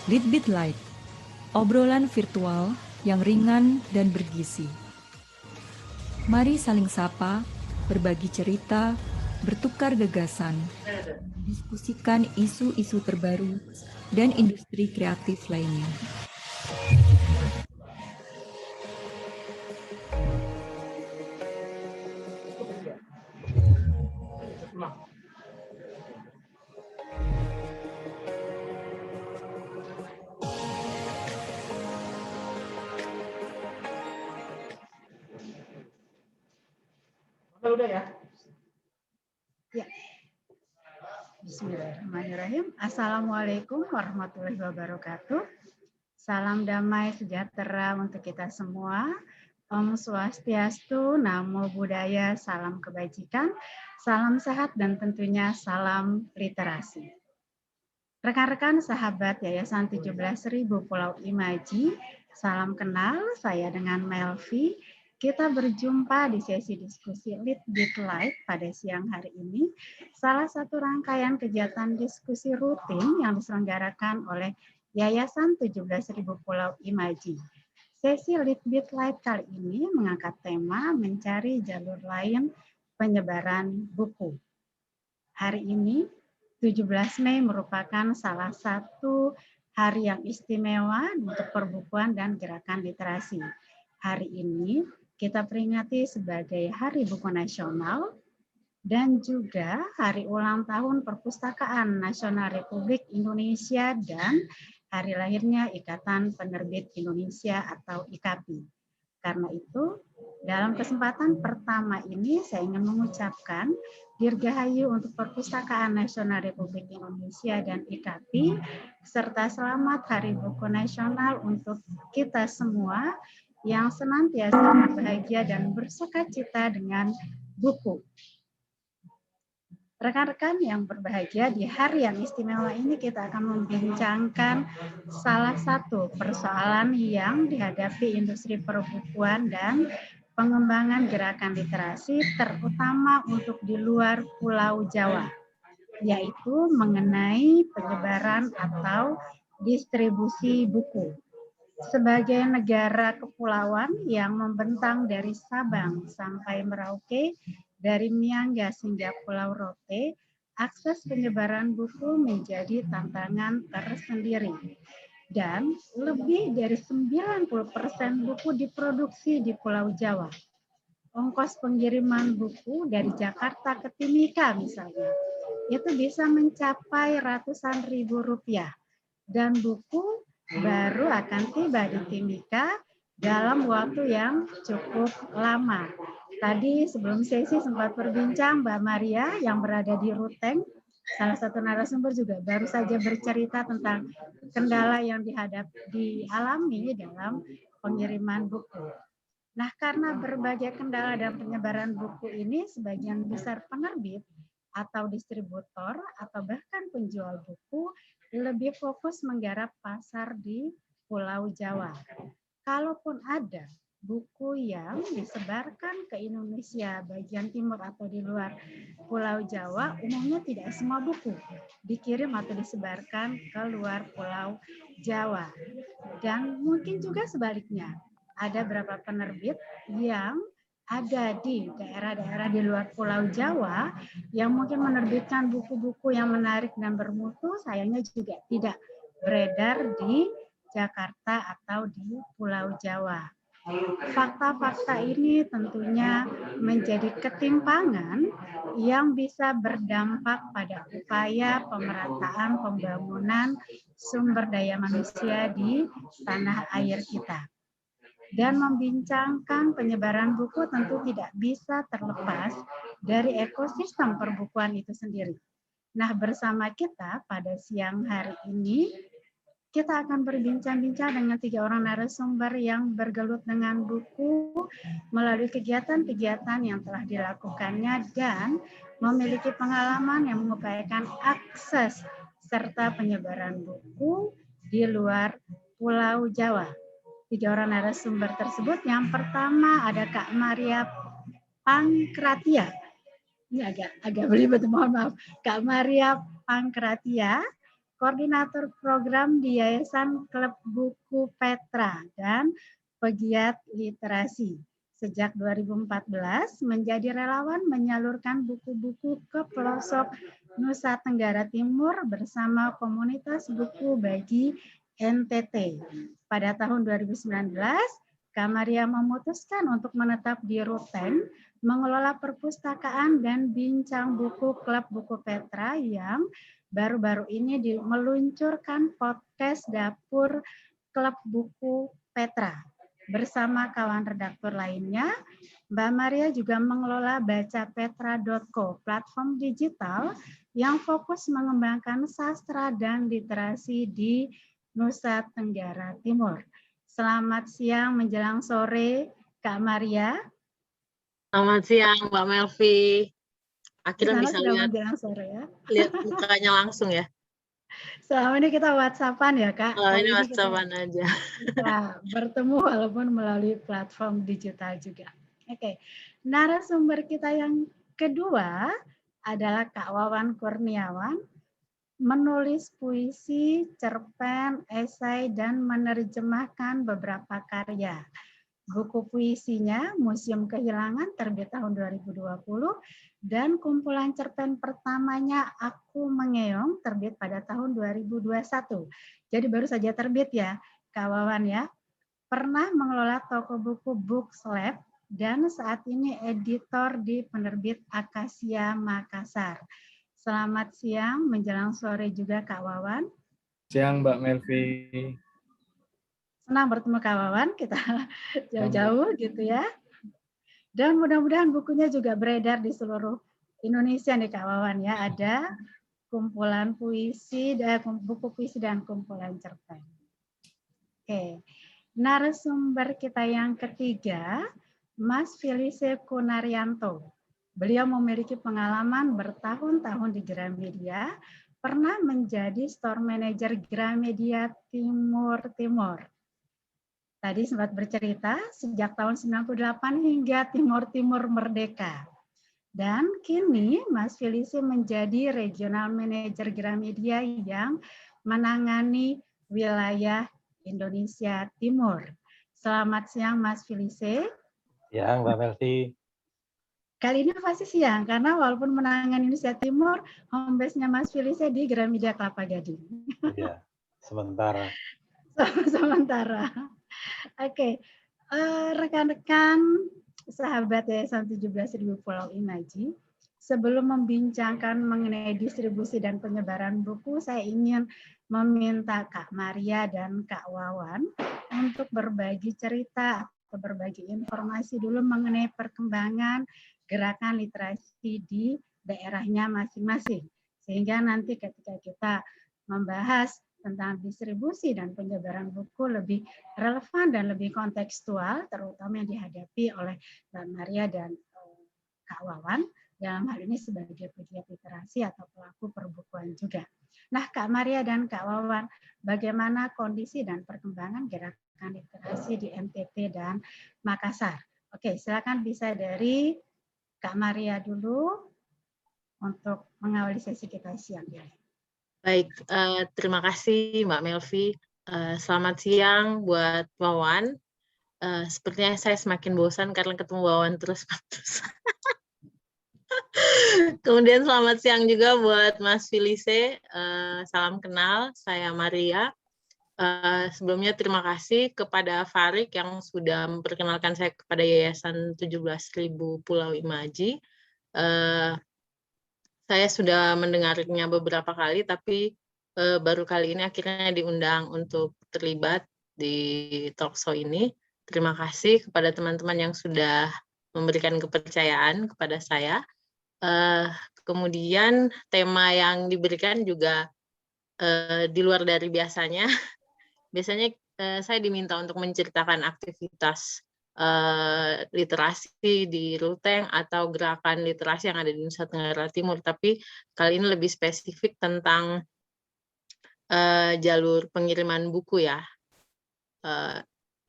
Litbit Light, obrolan virtual yang ringan dan bergizi. Mari saling sapa, berbagi cerita, bertukar gagasan, diskusikan isu-isu terbaru dan industri kreatif lainnya. Udah ya? Ya. Bismillahirrahmanirrahim. Assalamualaikum warahmatullahi wabarakatuh. Salam damai sejahtera untuk kita semua. Om Swastiastu, Namo Buddhaya, salam kebajikan, salam sehat, dan tentunya salam literasi. Rekan-rekan sahabat Yayasan 17.000 Pulau Imaji, salam kenal, saya dengan Melvi. Kita berjumpa di sesi diskusi Litbit Light pada siang hari ini, salah satu rangkaian kegiatan diskusi rutin yang diselenggarakan oleh Yayasan 17.000 Pulau Imaji. Sesi Litbit Light kali ini mengangkat tema mencari jalur lain penyebaran buku. Hari ini, 17 Mei merupakan salah satu hari yang istimewa untuk perbukuan dan gerakan literasi. Hari ini kita peringati sebagai Hari Buku Nasional dan juga Hari Ulang Tahun Perpustakaan Nasional Republik Indonesia dan hari lahirnya Ikatan Penerbit Indonesia atau IKAPI. Karena itu, dalam kesempatan pertama ini saya ingin mengucapkan Dirgahayu untuk Perpustakaan Nasional Republik Indonesia dan IKAPI, serta selamat Hari Buku Nasional untuk kita semua yang senantiasa berbahagia dan bersukacita dengan buku. Rekan-rekan yang berbahagia, di hari yang istimewa ini kita akan membincangkan salah satu persoalan yang dihadapi industri perbukuan dan pengembangan gerakan literasi, terutama untuk di luar Pulau Jawa, yaitu mengenai penyebaran atau distribusi buku. Sebagai negara kepulauan yang membentang dari Sabang sampai Merauke, dari Miangas hingga Pulau Rote, akses penyebaran buku menjadi tantangan tersendiri. Dan lebih dari 90% buku diproduksi di Pulau Jawa. Ongkos pengiriman buku dari Jakarta ke Timika misalnya, itu bisa mencapai ratusan ribu rupiah. Dan buku baru akan tiba di Timika dalam waktu yang cukup lama. Tadi sebelum sesi sempat berbincang Mbak Maria yang berada di Ruteng, salah satu narasumber juga baru saja bercerita tentang kendala yang dialami dalam pengiriman buku. Nah, karena berbagai kendala dalam penyebaran buku ini, sebagian besar penerbit atau distributor atau bahkan penjual buku lebih fokus menggarap pasar di Pulau Jawa. Kalaupun ada buku yang disebarkan ke Indonesia bagian timur atau di luar Pulau Jawa, umumnya tidak semua buku dikirim atau disebarkan ke luar Pulau Jawa. Dan mungkin juga sebaliknya, ada beberapa penerbit yang ada di daerah-daerah di luar Pulau Jawa yang mungkin menerbitkan buku-buku yang menarik dan bermutu, sayangnya juga tidak beredar di Jakarta atau di Pulau Jawa. Fakta-fakta ini tentunya menjadi ketimpangan yang bisa berdampak pada upaya pemerataan pembangunan sumber daya manusia di tanah air kita. Dan membincangkan penyebaran buku tentu tidak bisa terlepas dari ekosistem perbukuan itu sendiri. Nah, bersama kita pada siang hari ini, kita akan berbincang-bincang dengan 3 orang narasumber yang bergelut dengan buku melalui kegiatan-kegiatan yang telah dilakukannya dan memiliki pengalaman yang mengupayakan akses serta penyebaran buku di luar Pulau Jawa. 3 orang narasumber tersebut, yang pertama ada Kak Maria Pangkratia. Ini agak belibet, mohon maaf. Kak Maria Pangkratia, koordinator program di Yayasan Klub Buku Petra dan pegiat literasi. Sejak 2014 menjadi relawan menyalurkan buku-buku ke pelosok Nusa Tenggara Timur bersama komunitas buku bagi NTT. Pada tahun 2019, Kak Maria memutuskan untuk menetap di Ruteng, mengelola perpustakaan dan bincang buku Klub Buku Petra yang baru-baru ini meluncurkan podcast Dapur Klub Buku Petra. Bersama kawan redaktur lainnya, Mbak Maria juga mengelola bacapetra.co, platform digital yang fokus mengembangkan sastra dan literasi di Nusa Tenggara Timur. Selamat siang menjelang sore, Kak Maria. Selamat siang, Mbak Melvi. Akhirnya bisa lihat menjelang sore ya. Lihat mukanya langsung ya. Selama ini kita WhatsApp-an ya, Kak. Ini WhatsApp-an aja. Kita bertemu walaupun melalui platform digital juga. Oke. Narasumber kita yang kedua adalah Kak Wawan Kurniawan, menulis puisi, cerpen, esai, dan menerjemahkan beberapa karya. Buku puisinya Museum Kehilangan terbit tahun 2020 dan kumpulan cerpen pertamanya Aku Mengeong terbit pada tahun 2021. Jadi baru saja terbit ya, Kak Wawan ya. Pernah mengelola toko buku Bookslab dan saat ini editor di penerbit Akasia Makassar. Selamat siang menjelang sore juga Kak Wawan. Siang Mbak Melvi. Senang bertemu Kak Wawan, kita jauh-jauh gitu ya. Dan mudah-mudahan bukunya juga beredar di seluruh Indonesia nih Kak Wawan ya. Ada kumpulan puisi, buku puisi dan kumpulan cerpen. Oke, narasumber kita yang ketiga, Mas Felice Kunaryanto. Beliau memiliki pengalaman bertahun-tahun di Gramedia, pernah menjadi store manager Gramedia Timur. Tadi sempat bercerita sejak tahun 98 hingga Timur Merdeka. Dan kini Mas Felice menjadi Regional Manager Gramedia yang menangani wilayah Indonesia Timur. Selamat siang Mas Felice. Siang Mbak Melvi. Kali ini pasti siang karena walaupun menangani Indonesia Timur, home base-nya Mas Felice di Gramedia Kelapa Gading. Iya, sementara. Sementara. Oke, rekan-rekan sahabat Yayasan 17.000 Pulau Imaji, sebelum membincangkan mengenai distribusi dan penyebaran buku, saya ingin meminta Kak Maria dan Kak Wawan untuk berbagi cerita atau berbagi informasi dulu mengenai perkembangan gerakan literasi di daerahnya masing-masing. Sehingga nanti ketika kita membahas tentang distribusi dan penyebaran buku lebih relevan dan lebih kontekstual, terutama yang dihadapi oleh Mbak Maria dan Kak Wawan, dalam hal ini sebagai pegiat literasi atau pelaku perbukuan juga. Nah, Kak Maria dan Kak Wawan, bagaimana kondisi dan perkembangan gerakan literasi di NTT dan Makassar? Oke, silakan bisa dari Kak Maria dulu untuk mengawali sesi kita siang ini. Baik, terima kasih Mbak Melvi. Selamat siang buat Wawan. Sepertinya saya semakin bosan karena ketemu Wawan terus-menerus. Kemudian selamat siang juga buat Mas Felice. Salam kenal, saya Maria. Sebelumnya terima kasih kepada Farik yang sudah memperkenalkan saya kepada Yayasan 17.000 Pulau Imaji. Saya sudah mendengarnya beberapa kali, tapi baru kali ini akhirnya diundang untuk terlibat di talkshow ini. Terima kasih kepada teman-teman yang sudah memberikan kepercayaan kepada saya. Kemudian tema yang diberikan juga di luar dari biasanya. Biasanya saya diminta untuk menceritakan aktivitas literasi di Ruteng atau gerakan literasi yang ada di Nusa Tenggara Timur, tapi kali ini lebih spesifik tentang jalur pengiriman buku ya,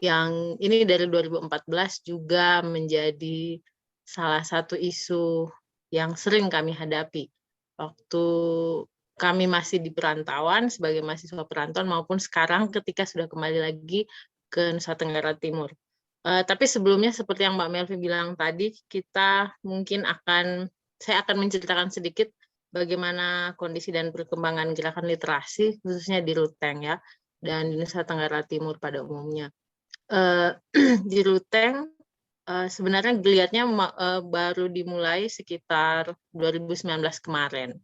yang ini dari 2014 juga menjadi salah satu isu yang sering kami hadapi. Waktu kami masih di perantauan sebagai mahasiswa perantauan maupun sekarang ketika sudah kembali lagi ke Nusa Tenggara Timur. Tapi sebelumnya seperti yang Mbak Melvi bilang tadi, saya akan menceritakan sedikit bagaimana kondisi dan perkembangan gerakan literasi khususnya di Ruteng ya dan di Nusa Tenggara Timur pada umumnya. Di Ruteng sebenarnya geliatnya baru dimulai sekitar 2019 kemarin.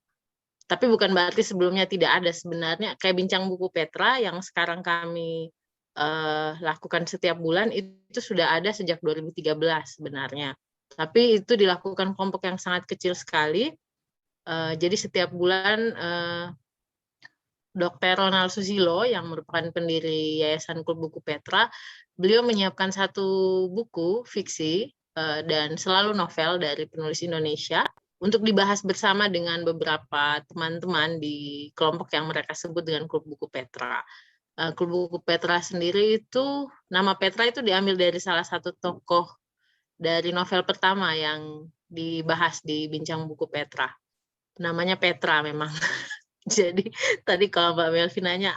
Tapi bukan berarti sebelumnya tidak ada. Sebenarnya kayak Bincang Buku Petra yang sekarang kami lakukan setiap bulan itu sudah ada sejak 2013 sebenarnya. Tapi itu dilakukan kelompok yang sangat kecil sekali. Jadi setiap bulan Dr. Ronald Susilo yang merupakan pendiri Yayasan Klub Buku Petra, beliau menyiapkan satu buku fiksi dan selalu novel dari penulis Indonesia untuk dibahas bersama dengan beberapa teman-teman di kelompok yang mereka sebut dengan Klub Buku Petra. Klub Buku Petra sendiri itu, nama Petra itu diambil dari salah satu tokoh dari novel pertama yang dibahas di Bincang Buku Petra. Namanya Petra memang. Jadi tadi kalau Mbak Melvi nanya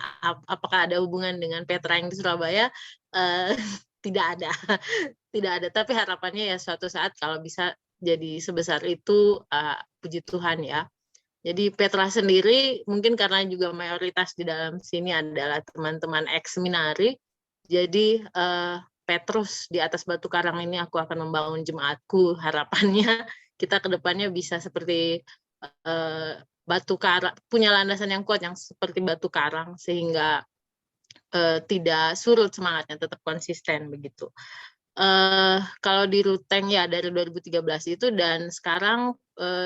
apakah ada hubungan dengan Petra yang di Surabaya, tidak ada. Tidak ada, tapi harapannya ya suatu saat kalau bisa jadi sebesar itu, puji Tuhan ya. Jadi Petra sendiri mungkin karena juga mayoritas di dalam sini adalah teman-teman ex-seminari, jadi Petrus di atas batu karang ini aku akan membangun jemaatku, harapannya kita ke depannya bisa seperti batu karang, punya landasan yang kuat yang seperti batu karang sehingga tidak surut semangatnya, tetap konsisten begitu. Kalau di Ruteng ya dari 2013 itu dan sekarang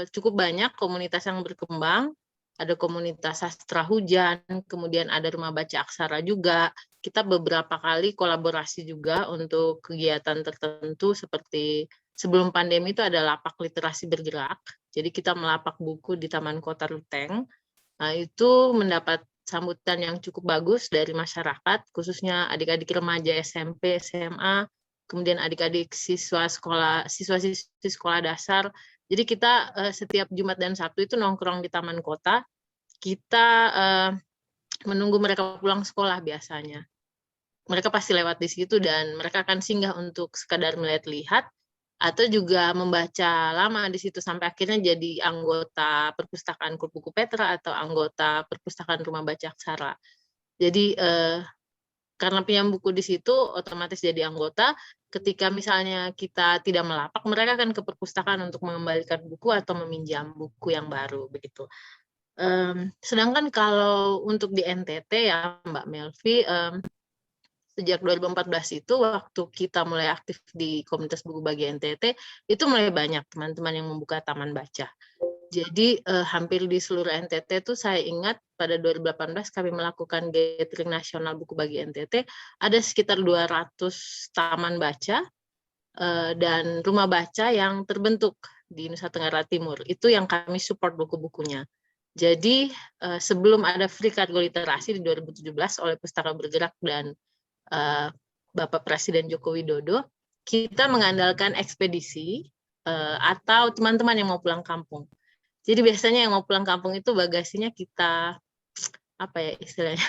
cukup banyak komunitas yang berkembang. Ada komunitas sastra hujan, kemudian ada rumah baca aksara juga. Kita beberapa kali kolaborasi juga untuk kegiatan tertentu seperti sebelum pandemi itu ada lapak literasi bergerak. Jadi kita melapak buku di Taman Kota Ruteng. Nah, itu mendapat sambutan yang cukup bagus dari masyarakat, khususnya adik-adik remaja SMP, SMA, kemudian adik-adik siswa-siswi sekolah dasar. Jadi kita setiap Jumat dan Sabtu itu nongkrong di Taman Kota. Kita menunggu mereka pulang sekolah biasanya. Mereka pasti lewat di situ dan mereka akan singgah untuk sekadar melihat-lihat atau juga membaca lama di situ sampai akhirnya jadi anggota perpustakaan Klub Buku Petra atau anggota perpustakaan Rumah Baca Aksara. Jadi karena pinjam buku di situ otomatis jadi anggota. Ketika misalnya kita tidak melapak, mereka akan ke perpustakaan untuk mengembalikan buku atau meminjam buku yang baru begitu. Sedangkan kalau untuk di NTT ya Mbak Melvi, sejak 2014 itu waktu kita mulai aktif di komunitas buku bagi NTT, itu mulai banyak teman-teman yang membuka taman baca. Jadi hampir di seluruh NTT itu saya ingat pada 2018 kami melakukan gathering nasional buku bagi NTT, ada sekitar 200 taman baca dan rumah baca yang terbentuk di Nusa Tenggara Timur. Itu yang kami support buku-bukunya. Jadi sebelum ada free cargo literasi di 2017 oleh Pustaka Bergerak dan Bapak Presiden Joko Widodo, kita mengandalkan ekspedisi atau teman-teman yang mau pulang kampung. Jadi biasanya yang mau pulang kampung itu bagasinya kita, apa ya istilahnya,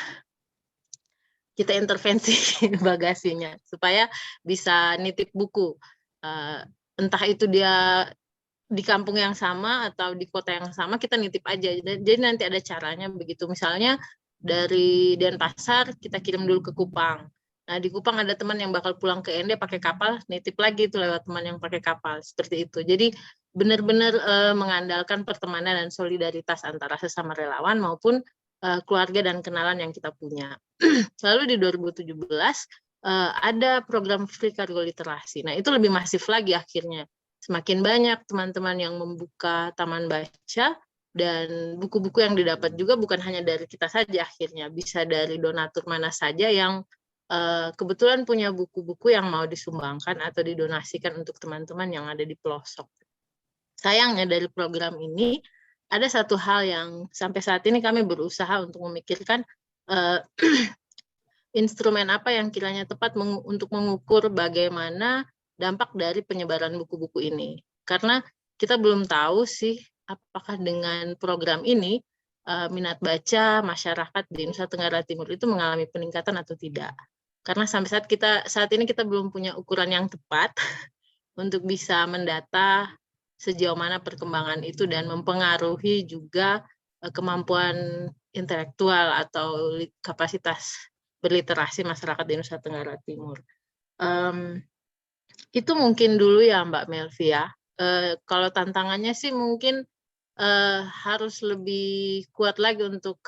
kita intervensi bagasinya supaya bisa nitip buku. Entah itu dia di kampung yang sama atau di kota yang sama, kita nitip aja. Jadi nanti ada caranya begitu. Misalnya dari Denpasar kita kirim dulu ke Kupang. Nah di Kupang ada teman yang bakal pulang ke ND pakai kapal, nitip lagi itu lewat teman yang pakai kapal. Seperti itu. Jadi benar-benar mengandalkan pertemanan dan solidaritas antara sesama relawan maupun keluarga dan kenalan yang kita punya. Lalu di 2017 ada program free cargo literasi. Nah itu lebih masif lagi akhirnya. Semakin banyak teman-teman yang membuka taman baca dan buku-buku yang didapat juga bukan hanya dari kita saja akhirnya, bisa dari donatur mana saja yang kebetulan punya buku-buku yang mau disumbangkan atau didonasikan untuk teman-teman yang ada di pelosok. Sayangnya dari program ini ada satu hal yang sampai saat ini kami berusaha untuk memikirkan instrumen apa yang kiranya tepat untuk mengukur bagaimana dampak dari penyebaran buku-buku ini. Karena kita belum tahu sih apakah dengan program ini minat baca masyarakat di Nusa Tenggara Timur itu mengalami peningkatan atau tidak. Karena sampai saat ini kita belum punya ukuran yang tepat untuk bisa mendata sejauh mana perkembangan itu dan mempengaruhi juga kemampuan intelektual atau kapasitas berliterasi masyarakat di Nusa Tenggara Timur. Itu mungkin dulu ya Mbak Melvi ya. Kalau tantangannya sih mungkin harus lebih kuat lagi untuk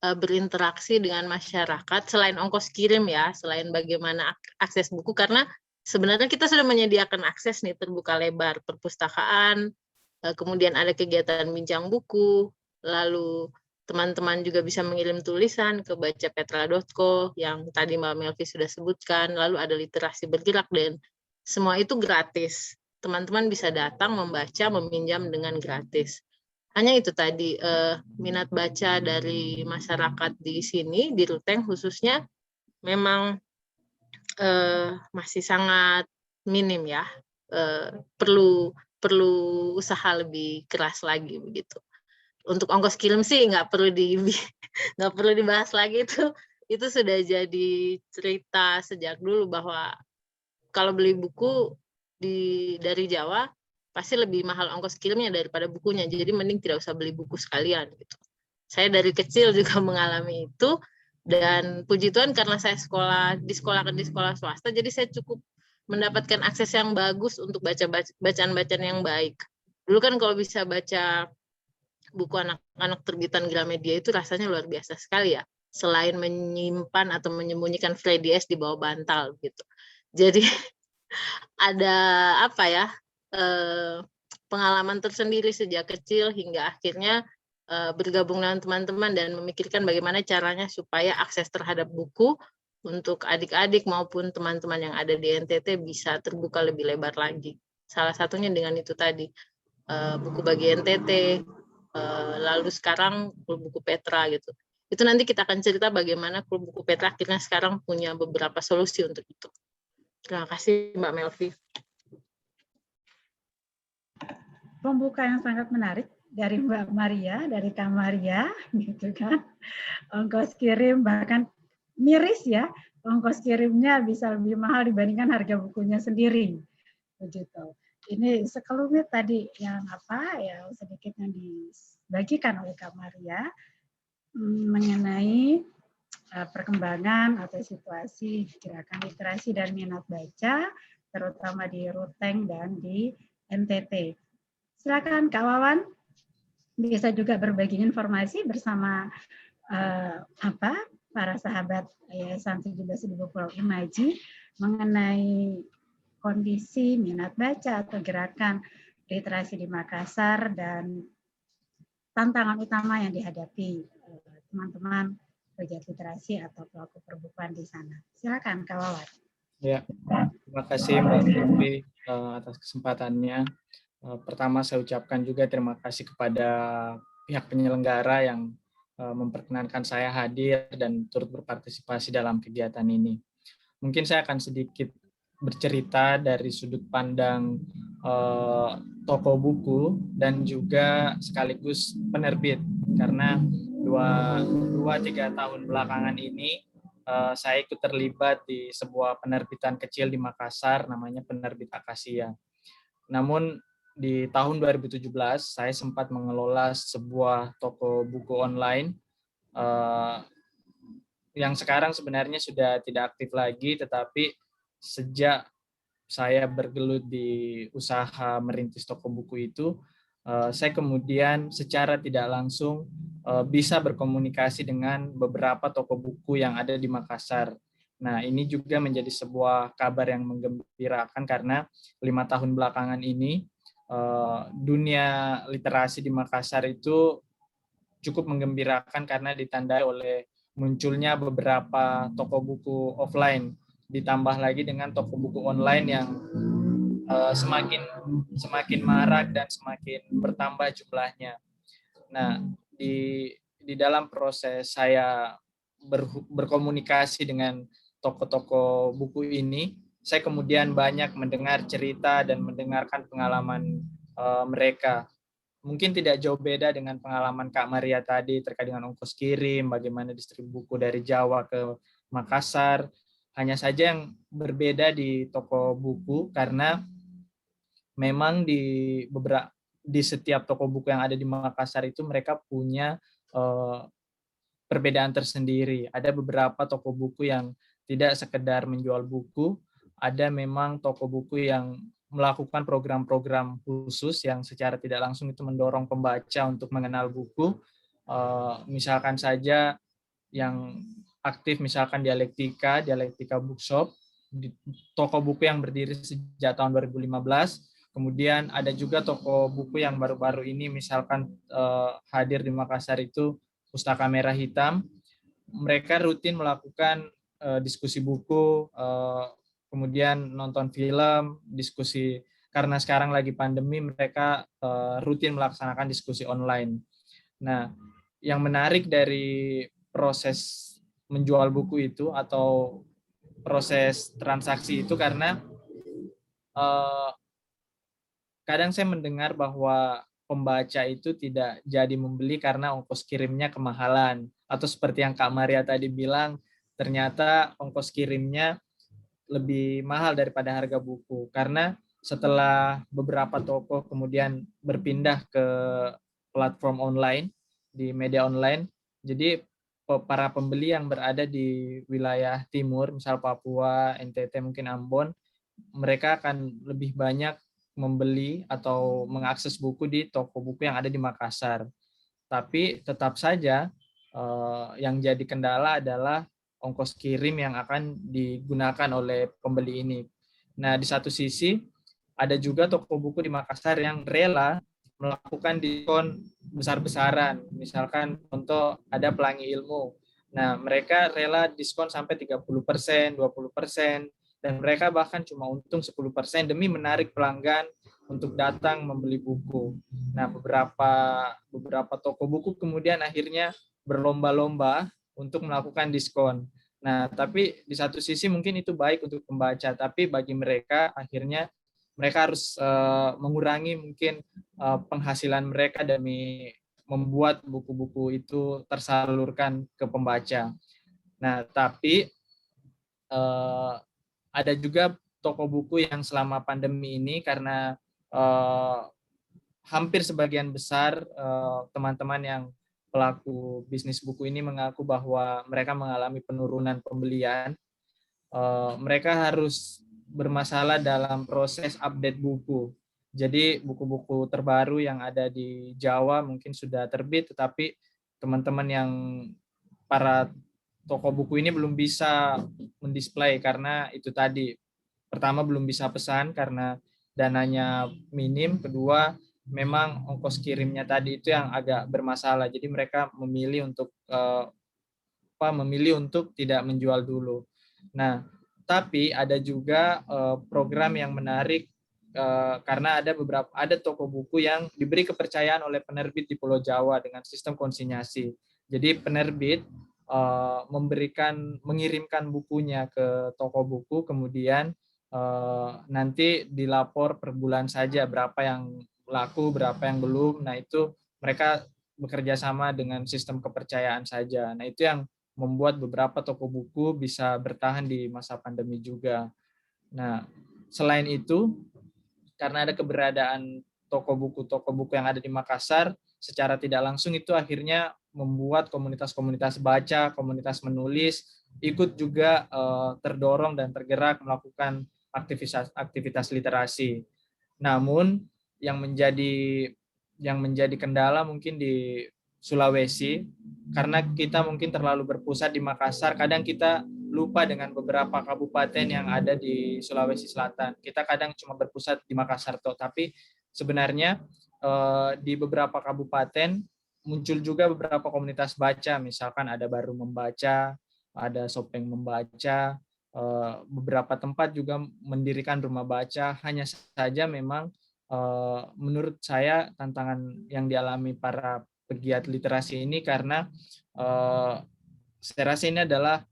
berinteraksi dengan masyarakat selain ongkos kirim ya, selain bagaimana akses buku, karena sebenarnya kita sudah menyediakan akses nih terbuka lebar perpustakaan, kemudian ada kegiatan bincang buku, lalu teman-teman juga bisa mengirim tulisan ke bacapetra.co yang tadi Mbak Melvi sudah sebutkan, lalu ada literasi bergerak dan semua itu gratis. Teman-teman bisa datang membaca, meminjam dengan gratis. Hanya itu tadi, minat baca dari masyarakat di sini, di Ruteng khususnya, memang masih sangat minim ya. Perlu usaha lebih keras lagi begitu. Untuk ongkos kirim sih nggak perlu dibahas lagi, itu sudah jadi cerita sejak dulu bahwa kalau beli buku dari Jawa pasti lebih mahal ongkos kirimnya daripada bukunya. Jadi mending tidak usah beli buku sekalian gitu. Saya dari kecil juga mengalami itu dan puji Tuhan karena saya disekolahkan di sekolah swasta, jadi saya cukup mendapatkan akses yang bagus untuk bacaan-bacaan yang baik. Dulu kan kalau bisa baca buku anak-anak terbitan Gramedia itu rasanya luar biasa sekali ya. Selain menyimpan atau menyembunyikan Freddy S di bawah bantal gitu. Jadi ada apa ya, pengalaman tersendiri sejak kecil hingga akhirnya bergabung dengan teman-teman dan memikirkan bagaimana caranya supaya akses terhadap buku untuk adik-adik maupun teman-teman yang ada di NTT bisa terbuka lebih lebar lagi. Salah satunya dengan itu tadi, buku bagi NTT, lalu sekarang klub buku Petra gitu. Itu nanti kita akan cerita bagaimana klub buku Petra akhirnya sekarang punya beberapa solusi untuk itu. Terima kasih Mbak Melvi. Pembuka yang sangat menarik dari Mbak Maria, dari Kak Maria, gitu kan. Ongkos kirim bahkan miris ya, ongkos kirimnya bisa lebih mahal dibandingkan harga bukunya sendiri, begitu. Ini sekelumit tadi yang sedikit yang dibagikan oleh Kak Maria mengenai perkembangan atau situasi gerakan literasi dan minat baca, terutama di Ruteng dan di NTT. Silakan Kak Wawan, bisa juga berbagi informasi bersama para sahabat Yayasan 17.000 Pulau Imaji mengenai kondisi minat baca atau gerakan literasi di Makassar dan tantangan utama yang dihadapi teman-teman pegiat literasi atau pelaku perbukuan di sana. Silakan Kak Wawan. Ya, terima kasih Mbak Melvi atas kesempatannya. Pertama saya ucapkan juga terima kasih kepada pihak penyelenggara yang memperkenankan saya hadir dan turut berpartisipasi dalam kegiatan ini. Mungkin saya akan sedikit bercerita dari sudut pandang toko buku dan juga sekaligus penerbit, karena 2-3 tahun belakangan ini saya ikut terlibat di sebuah penerbitan kecil di Makassar namanya Penerbit Akasia. Namun di tahun 2017 saya sempat mengelola sebuah toko buku online yang sekarang sebenarnya sudah tidak aktif lagi, tetapi sejak saya bergelut di usaha merintis toko buku itu, saya kemudian secara tidak langsung bisa berkomunikasi dengan beberapa toko buku yang ada di Makassar. Nah, ini juga menjadi sebuah kabar yang menggembirakan karena 5 tahun belakangan ini dunia literasi di Makassar itu cukup menggembirakan karena ditandai oleh munculnya beberapa toko buku offline, ditambah lagi dengan toko buku online yang semakin marak dan semakin bertambah jumlahnya. Nah, di dalam proses saya berkomunikasi dengan toko-toko buku ini, saya kemudian banyak mendengar cerita dan mendengarkan pengalaman mereka. mungkin tidak jauh beda dengan pengalaman Kak Maria tadi terkait dengan ongkos kirim, bagaimana distribusi buku dari Jawa ke Makassar. Hanya saja yang berbeda di toko buku karena memang di setiap toko buku yang ada di Makassar itu mereka punya perbedaan tersendiri. Ada beberapa toko buku yang tidak sekedar menjual buku, ada memang toko buku yang melakukan program-program khusus yang secara tidak langsung itu mendorong pembaca untuk mengenal buku. Misalkan saja yang aktif misalkan Dialektika Bookshop, toko buku yang berdiri sejak tahun 2015. Kemudian ada juga toko buku yang baru-baru ini misalkan hadir di Makassar itu Pustaka Merah Hitam. Mereka rutin melakukan diskusi buku, kemudian nonton film, diskusi, karena sekarang lagi pandemi mereka rutin melaksanakan diskusi online. Nah, yang menarik dari proses menjual buku itu atau proses transaksi itu karena kadang saya mendengar bahwa pembaca itu tidak jadi membeli karena ongkos kirimnya kemahalan, atau seperti yang Kak Maria tadi bilang, ternyata ongkos kirimnya lebih mahal daripada harga buku. Karena setelah beberapa toko kemudian berpindah ke platform online, di media online, jadi para pembeli yang berada di wilayah timur, misal Papua, NTT, mungkin Ambon, mereka akan lebih banyak membeli atau mengakses buku di toko buku yang ada di Makassar. Tapi tetap saja yang jadi kendala adalah ongkos kirim yang akan digunakan oleh pembeli ini. Nah, di satu sisi ada juga toko buku di Makassar yang rela melakukan diskon besar-besaran. Misalkan contoh ada Pelangi Ilmu. Nah, mereka rela diskon sampai 30%, 20%, dan mereka bahkan cuma untung 10% demi menarik pelanggan untuk datang membeli buku. Nah, beberapa toko buku kemudian akhirnya berlomba-lomba untuk melakukan diskon. Nah, tapi di satu sisi mungkin itu baik untuk pembaca, tapi bagi mereka akhirnya mereka harus mengurangi mungkin penghasilan mereka demi membuat buku-buku itu tersalurkan ke pembaca. Nah, tapi ada juga toko buku yang selama pandemi ini karena hampir sebagian besar teman-teman yang pelaku bisnis buku ini mengaku bahwa mereka mengalami penurunan pembelian. Mereka harus bermasalah dalam proses update buku. Jadi buku-buku terbaru yang ada di Jawa mungkin sudah terbit, tetapi teman-teman yang para toko buku ini belum bisa mendisplay karena itu tadi. Pertama, belum bisa pesan karena dananya minim. Kedua, memang ongkos kirimnya tadi itu yang agak bermasalah. Jadi mereka memilih untuk tidak menjual dulu. Nah, tapi ada juga program yang menarik karena ada toko buku yang diberi kepercayaan oleh penerbit di Pulau Jawa dengan sistem konsinyasi. Jadi penerbit mengirimkan bukunya ke toko buku, kemudian nanti dilapor per bulan saja berapa yang laku, berapa yang belum. Nah, itu mereka bekerja sama dengan sistem kepercayaan saja. Nah, itu yang membuat beberapa toko buku bisa bertahan di masa pandemi juga. Nah, selain itu, karena ada keberadaan toko buku yang ada di Makassar, secara tidak langsung itu akhirnya membuat komunitas-komunitas baca, komunitas menulis, ikut juga terdorong dan tergerak melakukan aktivitas literasi. Namun yang menjadi kendala mungkin di Sulawesi, karena kita mungkin terlalu berpusat di Makassar, kadang kita lupa dengan beberapa kabupaten yang ada di Sulawesi Selatan. Kita kadang cuma berpusat di Makassar, tapi sebenarnya di beberapa kabupaten muncul juga beberapa komunitas baca, misalkan ada Baru Membaca, ada Sopeng Membaca, beberapa tempat juga mendirikan rumah baca. Hanya saja memang menurut saya tantangan yang dialami para pegiat literasi ini karena saya rasa ini adalah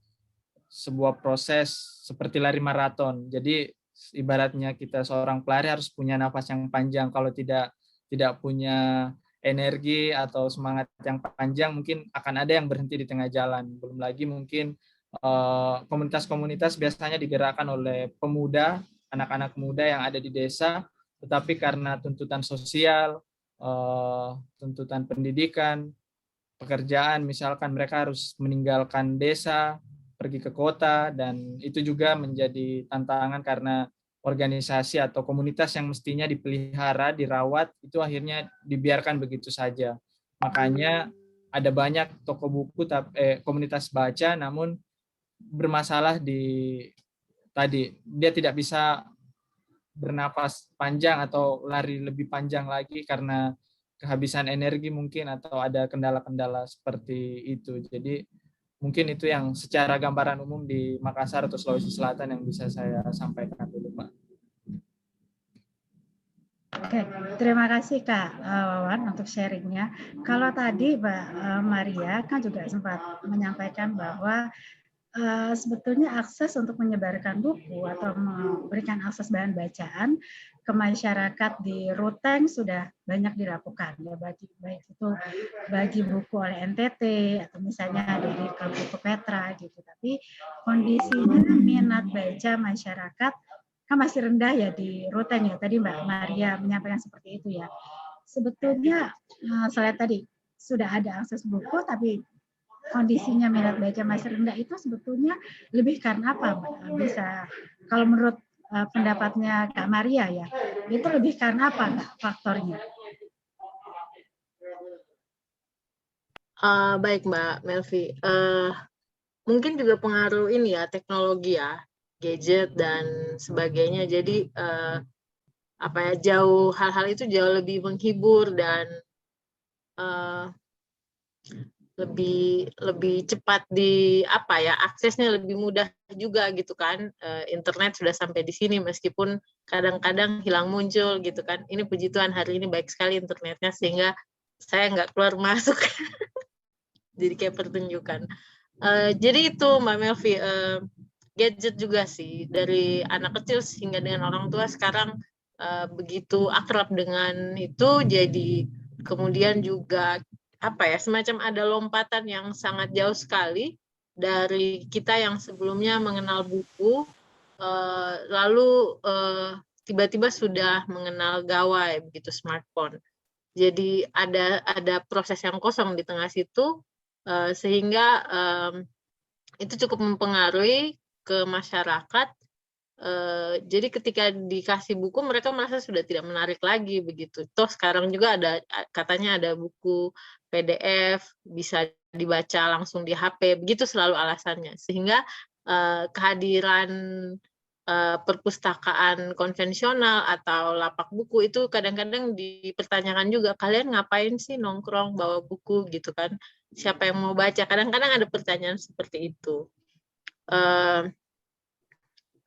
sebuah proses seperti lari maraton. Jadi ibaratnya kita seorang pelari harus punya nafas yang panjang. Kalau tidak tidak punya energi atau semangat yang panjang, mungkin akan ada yang berhenti di tengah jalan. Belum lagi mungkin komunitas-komunitas biasanya digerakkan oleh pemuda, anak-anak muda yang ada di desa, tetapi karena tuntutan sosial, tuntutan pendidikan, pekerjaan, misalkan mereka harus meninggalkan desa, pergi ke kota, dan itu juga menjadi tantangan karena organisasi atau komunitas yang mestinya dipelihara, dirawat, itu akhirnya dibiarkan begitu saja. Makanya ada banyak toko buku, komunitas baca, namun bermasalah di tadi, dia tidak bisa bernapas panjang atau lari lebih panjang lagi karena kehabisan energi mungkin, atau ada kendala-kendala seperti itu. Jadi mungkin itu yang secara gambaran umum di Makassar atau Sulawesi Selatan yang bisa saya sampaikan dulu, Pak. Oke, terima kasih Kak Wawan untuk sharingnya. Kalau tadi Mbak Maria kan juga sempat menyampaikan bahwa sebetulnya akses untuk menyebarkan buku atau memberikan akses bahan bacaan ke masyarakat di Ruteng sudah banyak dilakukan, ya, baik itu bagi buku oleh NTT atau misalnya dari Klub Buku Petra gitu. Tapi kondisinya minat baca masyarakat kan masih rendah ya di Ruteng ya. Tadi Mbak Maria menyampaikan seperti itu ya. Sebetulnya selain tadi sudah ada akses buku, tapi kondisinya minat baca masih rendah itu sebetulnya lebih karena apa, Mbak? Bisa kalau menurut pendapatnya Kak Maria ya, itu lebih karena apa, Mbak, faktornya? Baik Mbak Melvi, mungkin juga pengaruh ini ya, teknologi ya, gadget dan sebagainya. Jadi hal-hal itu jauh lebih menghibur dan lebih cepat aksesnya lebih mudah juga gitu kan. Internet sudah sampai di sini meskipun kadang-kadang hilang muncul gitu kan. Ini puji Tuhan hari ini baik sekali internetnya sehingga saya nggak keluar masuk. Jadi kayak pertunjukan. Jadi itu Mbak Melvi, gadget juga sih, dari anak kecil hingga dengan orang tua sekarang begitu akrab dengan itu, jadi kemudian juga semacam ada lompatan yang sangat jauh sekali dari kita yang sebelumnya mengenal buku, lalu tiba-tiba sudah mengenal gawai begitu, smartphone. Jadi ada proses yang kosong di tengah situ, sehingga itu cukup mempengaruhi ke masyarakat. Jadi ketika dikasih buku mereka merasa sudah tidak menarik lagi begitu. Toh sekarang juga katanya ada buku PDF bisa dibaca langsung di HP, begitu selalu alasannya. Sehingga kehadiran perpustakaan konvensional atau lapak buku itu kadang-kadang dipertanyakan juga, kalian ngapain sih nongkrong bawa buku gitu kan? Siapa yang mau baca? Kadang-kadang ada pertanyaan seperti itu.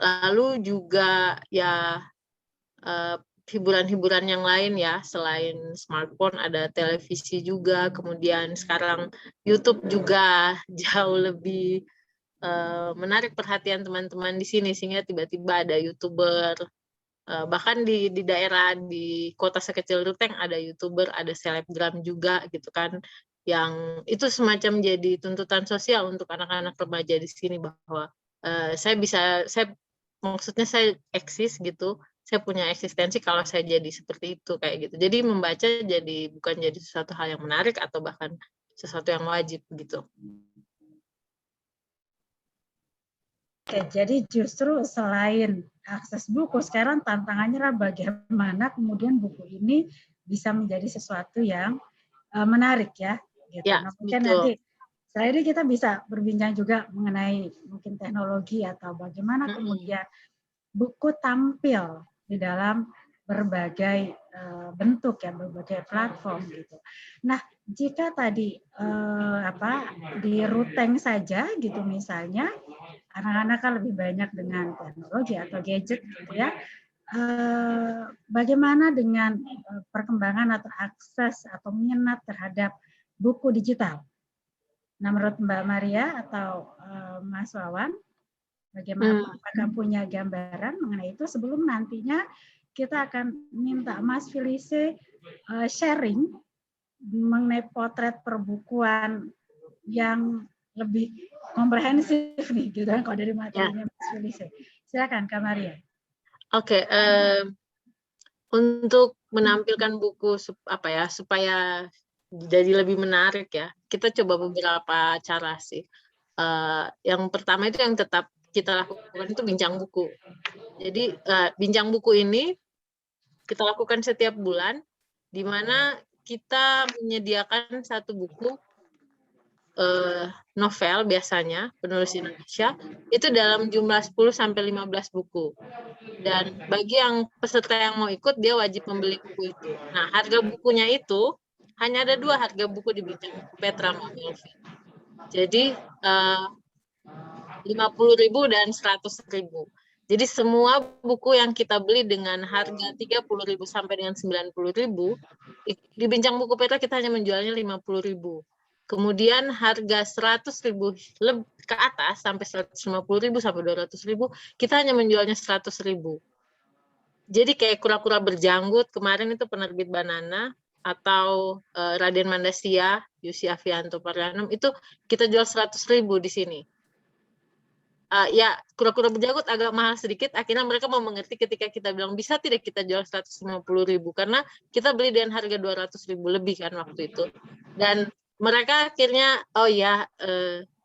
Lalu juga ya hiburan-hiburan yang lain ya, selain smartphone ada televisi juga, kemudian sekarang YouTube juga jauh lebih menarik perhatian teman-teman di sini, sehingga tiba-tiba ada YouTuber, bahkan di daerah di kota sekecil Ruteng ada YouTuber, ada selebgram juga gitu kan, yang itu semacam jadi tuntutan sosial untuk anak-anak remaja di sini bahwa maksudnya saya eksis gitu, saya punya eksistensi kalau saya jadi seperti itu kayak gitu. Jadi membaca bukan jadi sesuatu hal yang menarik atau bahkan sesuatu yang wajib gitu. Oke, jadi justru selain akses buku, sekarang tantangannya adalah bagaimana kemudian buku ini bisa menjadi sesuatu yang menarik ya. Gitu. Ya, nah, mungkin nanti setelah ini kita bisa berbincang juga mengenai mungkin teknologi atau bagaimana kemudian buku tampil di dalam berbagai bentuk ya, berbagai platform gitu. Nah, jika tadi di Ruteng saja gitu misalnya, anak-anak kan lebih banyak dengan teknologi atau gadget gitu ya. Bagaimana dengan perkembangan atau akses atau minat terhadap buku digital? Nah, menurut Mbak Maria atau Mas Wawan, bagaimana, apakah punya gambaran mengenai itu sebelum nantinya kita akan minta Mas Felice sharing mengenai potret perbukuan yang lebih komprehensif nih, gitu kan, kalau dari materinya Mas Felice. Silakan, Kak Maria. Oke, untuk menampilkan buku supaya jadi lebih menarik ya, kita coba beberapa cara sih. Yang pertama itu yang tetap kita lakukan itu bincang buku. Jadi bincang buku ini kita lakukan setiap bulan, di mana kita menyediakan satu buku novel biasanya, penulis Indonesia, itu dalam jumlah 10-15 buku. Dan bagi yang peserta yang mau ikut, dia wajib membeli buku itu. Nah, harga bukunya itu, hanya ada 2 harga buku di Bincang Buku Petra, Mbak Melvi. Jadi, 50.000 dan 100.000. Jadi semua buku yang kita beli dengan harga 30.000 sampai dengan 90.000, di Bincang Buku Petra kita hanya menjualnya 50.000. Kemudian harga 100.000 ke atas sampai 150.000 sampai 200.000, kita hanya menjualnya 100.000. Jadi kayak kura-kura berjanggut, kemarin itu penerbit Banana atau Raden Mandasia, Yusi Avianto Parianum, itu kita jual 100.000 di sini. Ya, kura-kura berjanggut agak mahal sedikit, akhirnya mereka mau mengerti ketika kita bilang bisa tidak kita jual 150.000, karena kita beli dengan harga 200.000 lebih kan waktu itu. Dan mereka akhirnya, oh ya,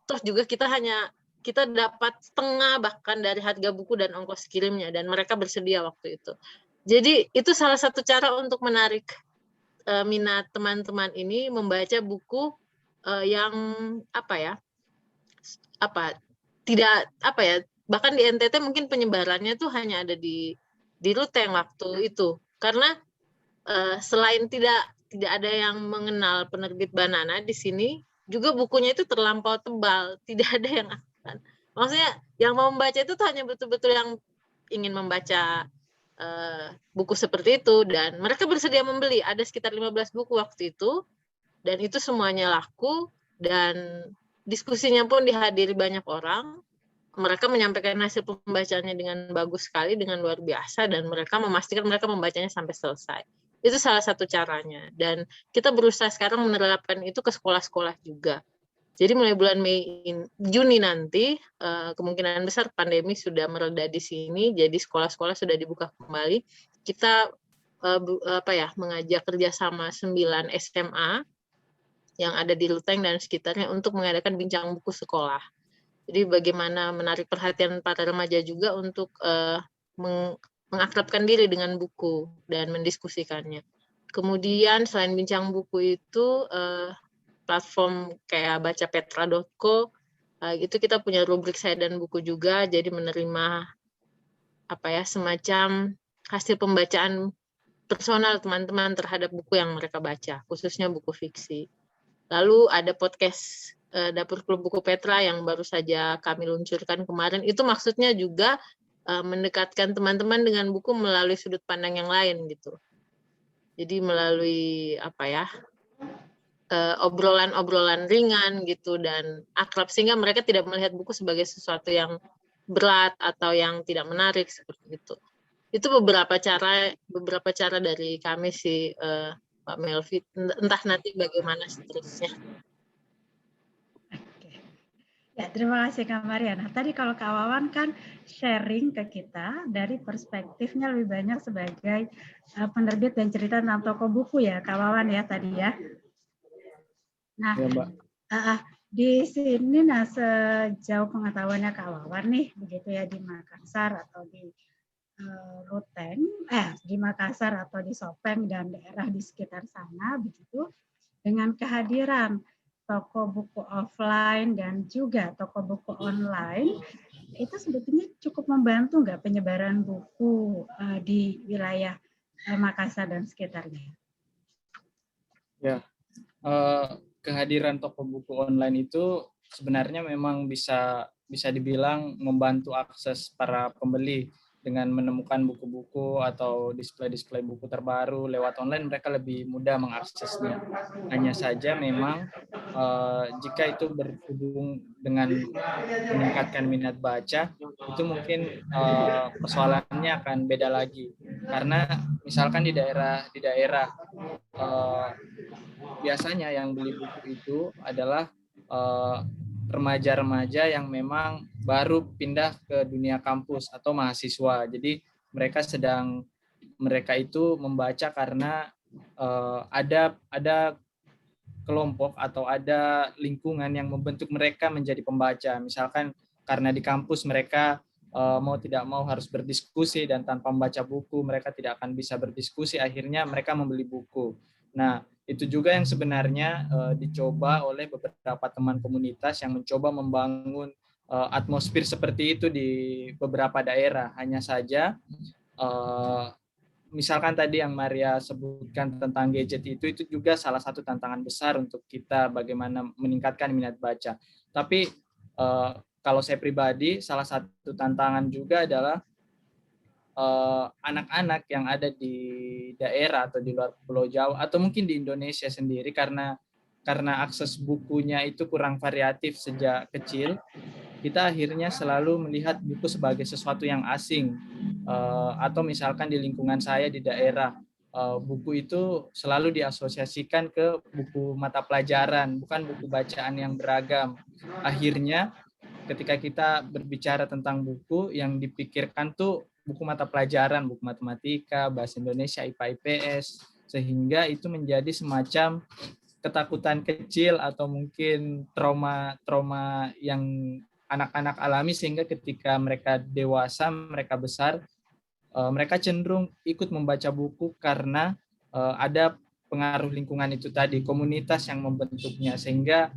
terus juga kita dapat setengah bahkan dari harga buku dan ongkos kirimnya, dan mereka bersedia waktu itu. Jadi itu salah satu cara untuk menarik minat teman-teman ini membaca buku yang bahkan di NTT mungkin penyebarannya tuh hanya ada di Ruteng waktu itu, karena selain tidak ada yang mengenal penerbit Banana di sini, juga bukunya itu terlampau tebal, tidak ada yang akan. Maksudnya yang mau membaca itu tuh hanya betul-betul yang ingin membaca buku seperti itu, dan mereka bersedia membeli. Ada sekitar 15 buku waktu itu, dan itu semuanya laku, dan diskusinya pun dihadiri banyak orang. Mereka menyampaikan hasil pembacaannya dengan bagus sekali, dengan luar biasa, dan mereka memastikan mereka membacanya sampai selesai. Itu salah satu caranya. Dan kita berusaha sekarang menerapkan itu ke sekolah-sekolah juga. Jadi mulai bulan Juni nanti, kemungkinan besar pandemi sudah mereda di sini, jadi sekolah-sekolah sudah dibuka kembali. Kita mengajak kerjasama 9 SMA yang ada di Luteng dan sekitarnya untuk mengadakan bincang buku sekolah. Jadi bagaimana menarik perhatian para remaja juga untuk mengakrabkan diri dengan buku dan mendiskusikannya. Kemudian selain bincang buku itu, platform kayak bacapetra.co, itu kita punya rubrik saya dan buku juga, jadi menerima semacam hasil pembacaan personal teman-teman terhadap buku yang mereka baca, khususnya buku fiksi. Lalu ada podcast Dapur Klub Buku Petra yang baru saja kami luncurkan kemarin. Itu maksudnya juga mendekatkan teman-teman dengan buku melalui sudut pandang yang lain gitu. Jadi melalui obrolan-obrolan ringan gitu dan akrab, sehingga mereka tidak melihat buku sebagai sesuatu yang berat atau yang tidak menarik seperti itu. Itu beberapa cara dari kami sih, Pak Melvi. Entah nanti bagaimana seterusnya. Ya, terima kasih Kak Maria. Nah, tadi kalau Kak Wawan kan sharing ke kita dari perspektifnya lebih banyak sebagai penerbit dan cerita tentang toko buku ya, Kak Wawan ya tadi ya. Nah, ya, Mbak. Di sini, sejauh pengetahuannya Kak Wawan nih, begitu ya, di Makassar atau di Ruteng, di Makassar atau di Sopeng dan daerah di sekitar sana, begitu, dengan kehadiran toko buku offline dan juga toko buku online, itu sebetulnya cukup membantu nggak penyebaran buku di wilayah Makassar dan sekitarnya? Ya, kehadiran toko buku online itu sebenarnya memang bisa dibilang membantu akses para pembeli. Dengan menemukan buku-buku atau display-display buku terbaru lewat online, mereka lebih mudah mengaksesnya. Hanya saja memang jika itu berhubung dengan meningkatkan minat baca, itu mungkin persoalannya akan beda lagi. Karena misalkan di daerah biasanya yang beli buku itu adalah remaja-remaja yang memang baru pindah ke dunia kampus atau mahasiswa. Jadi mereka itu membaca karena ada kelompok atau ada lingkungan yang membentuk mereka menjadi pembaca. Misalkan karena di kampus mereka mau tidak mau harus berdiskusi, dan tanpa membaca buku mereka tidak akan bisa berdiskusi, akhirnya mereka membeli buku. Nah, itu juga yang sebenarnya dicoba oleh beberapa teman komunitas yang mencoba membangun atmosfer seperti itu di beberapa daerah. Hanya saja misalkan tadi yang Maria sebutkan tentang gadget itu juga salah satu tantangan besar untuk kita bagaimana meningkatkan minat baca. Tapi kalau saya pribadi, salah satu tantangan juga adalah anak-anak yang ada di daerah atau di luar Pulau Jawa atau mungkin di Indonesia sendiri, karena akses bukunya itu kurang variatif sejak kecil, kita akhirnya selalu melihat buku sebagai sesuatu yang asing. Atau misalkan di lingkungan saya di daerah, buku itu selalu diasosiasikan ke buku mata pelajaran, bukan buku bacaan yang beragam. Akhirnya ketika kita berbicara tentang buku, yang dipikirkan tuh buku mata pelajaran, buku matematika, bahasa Indonesia, IPA, IPS, sehingga itu menjadi semacam ketakutan kecil atau mungkin trauma yang anak-anak alami, sehingga ketika mereka dewasa, mereka besar, mereka cenderung ikut membaca buku karena ada pengaruh lingkungan itu tadi, komunitas yang membentuknya, sehingga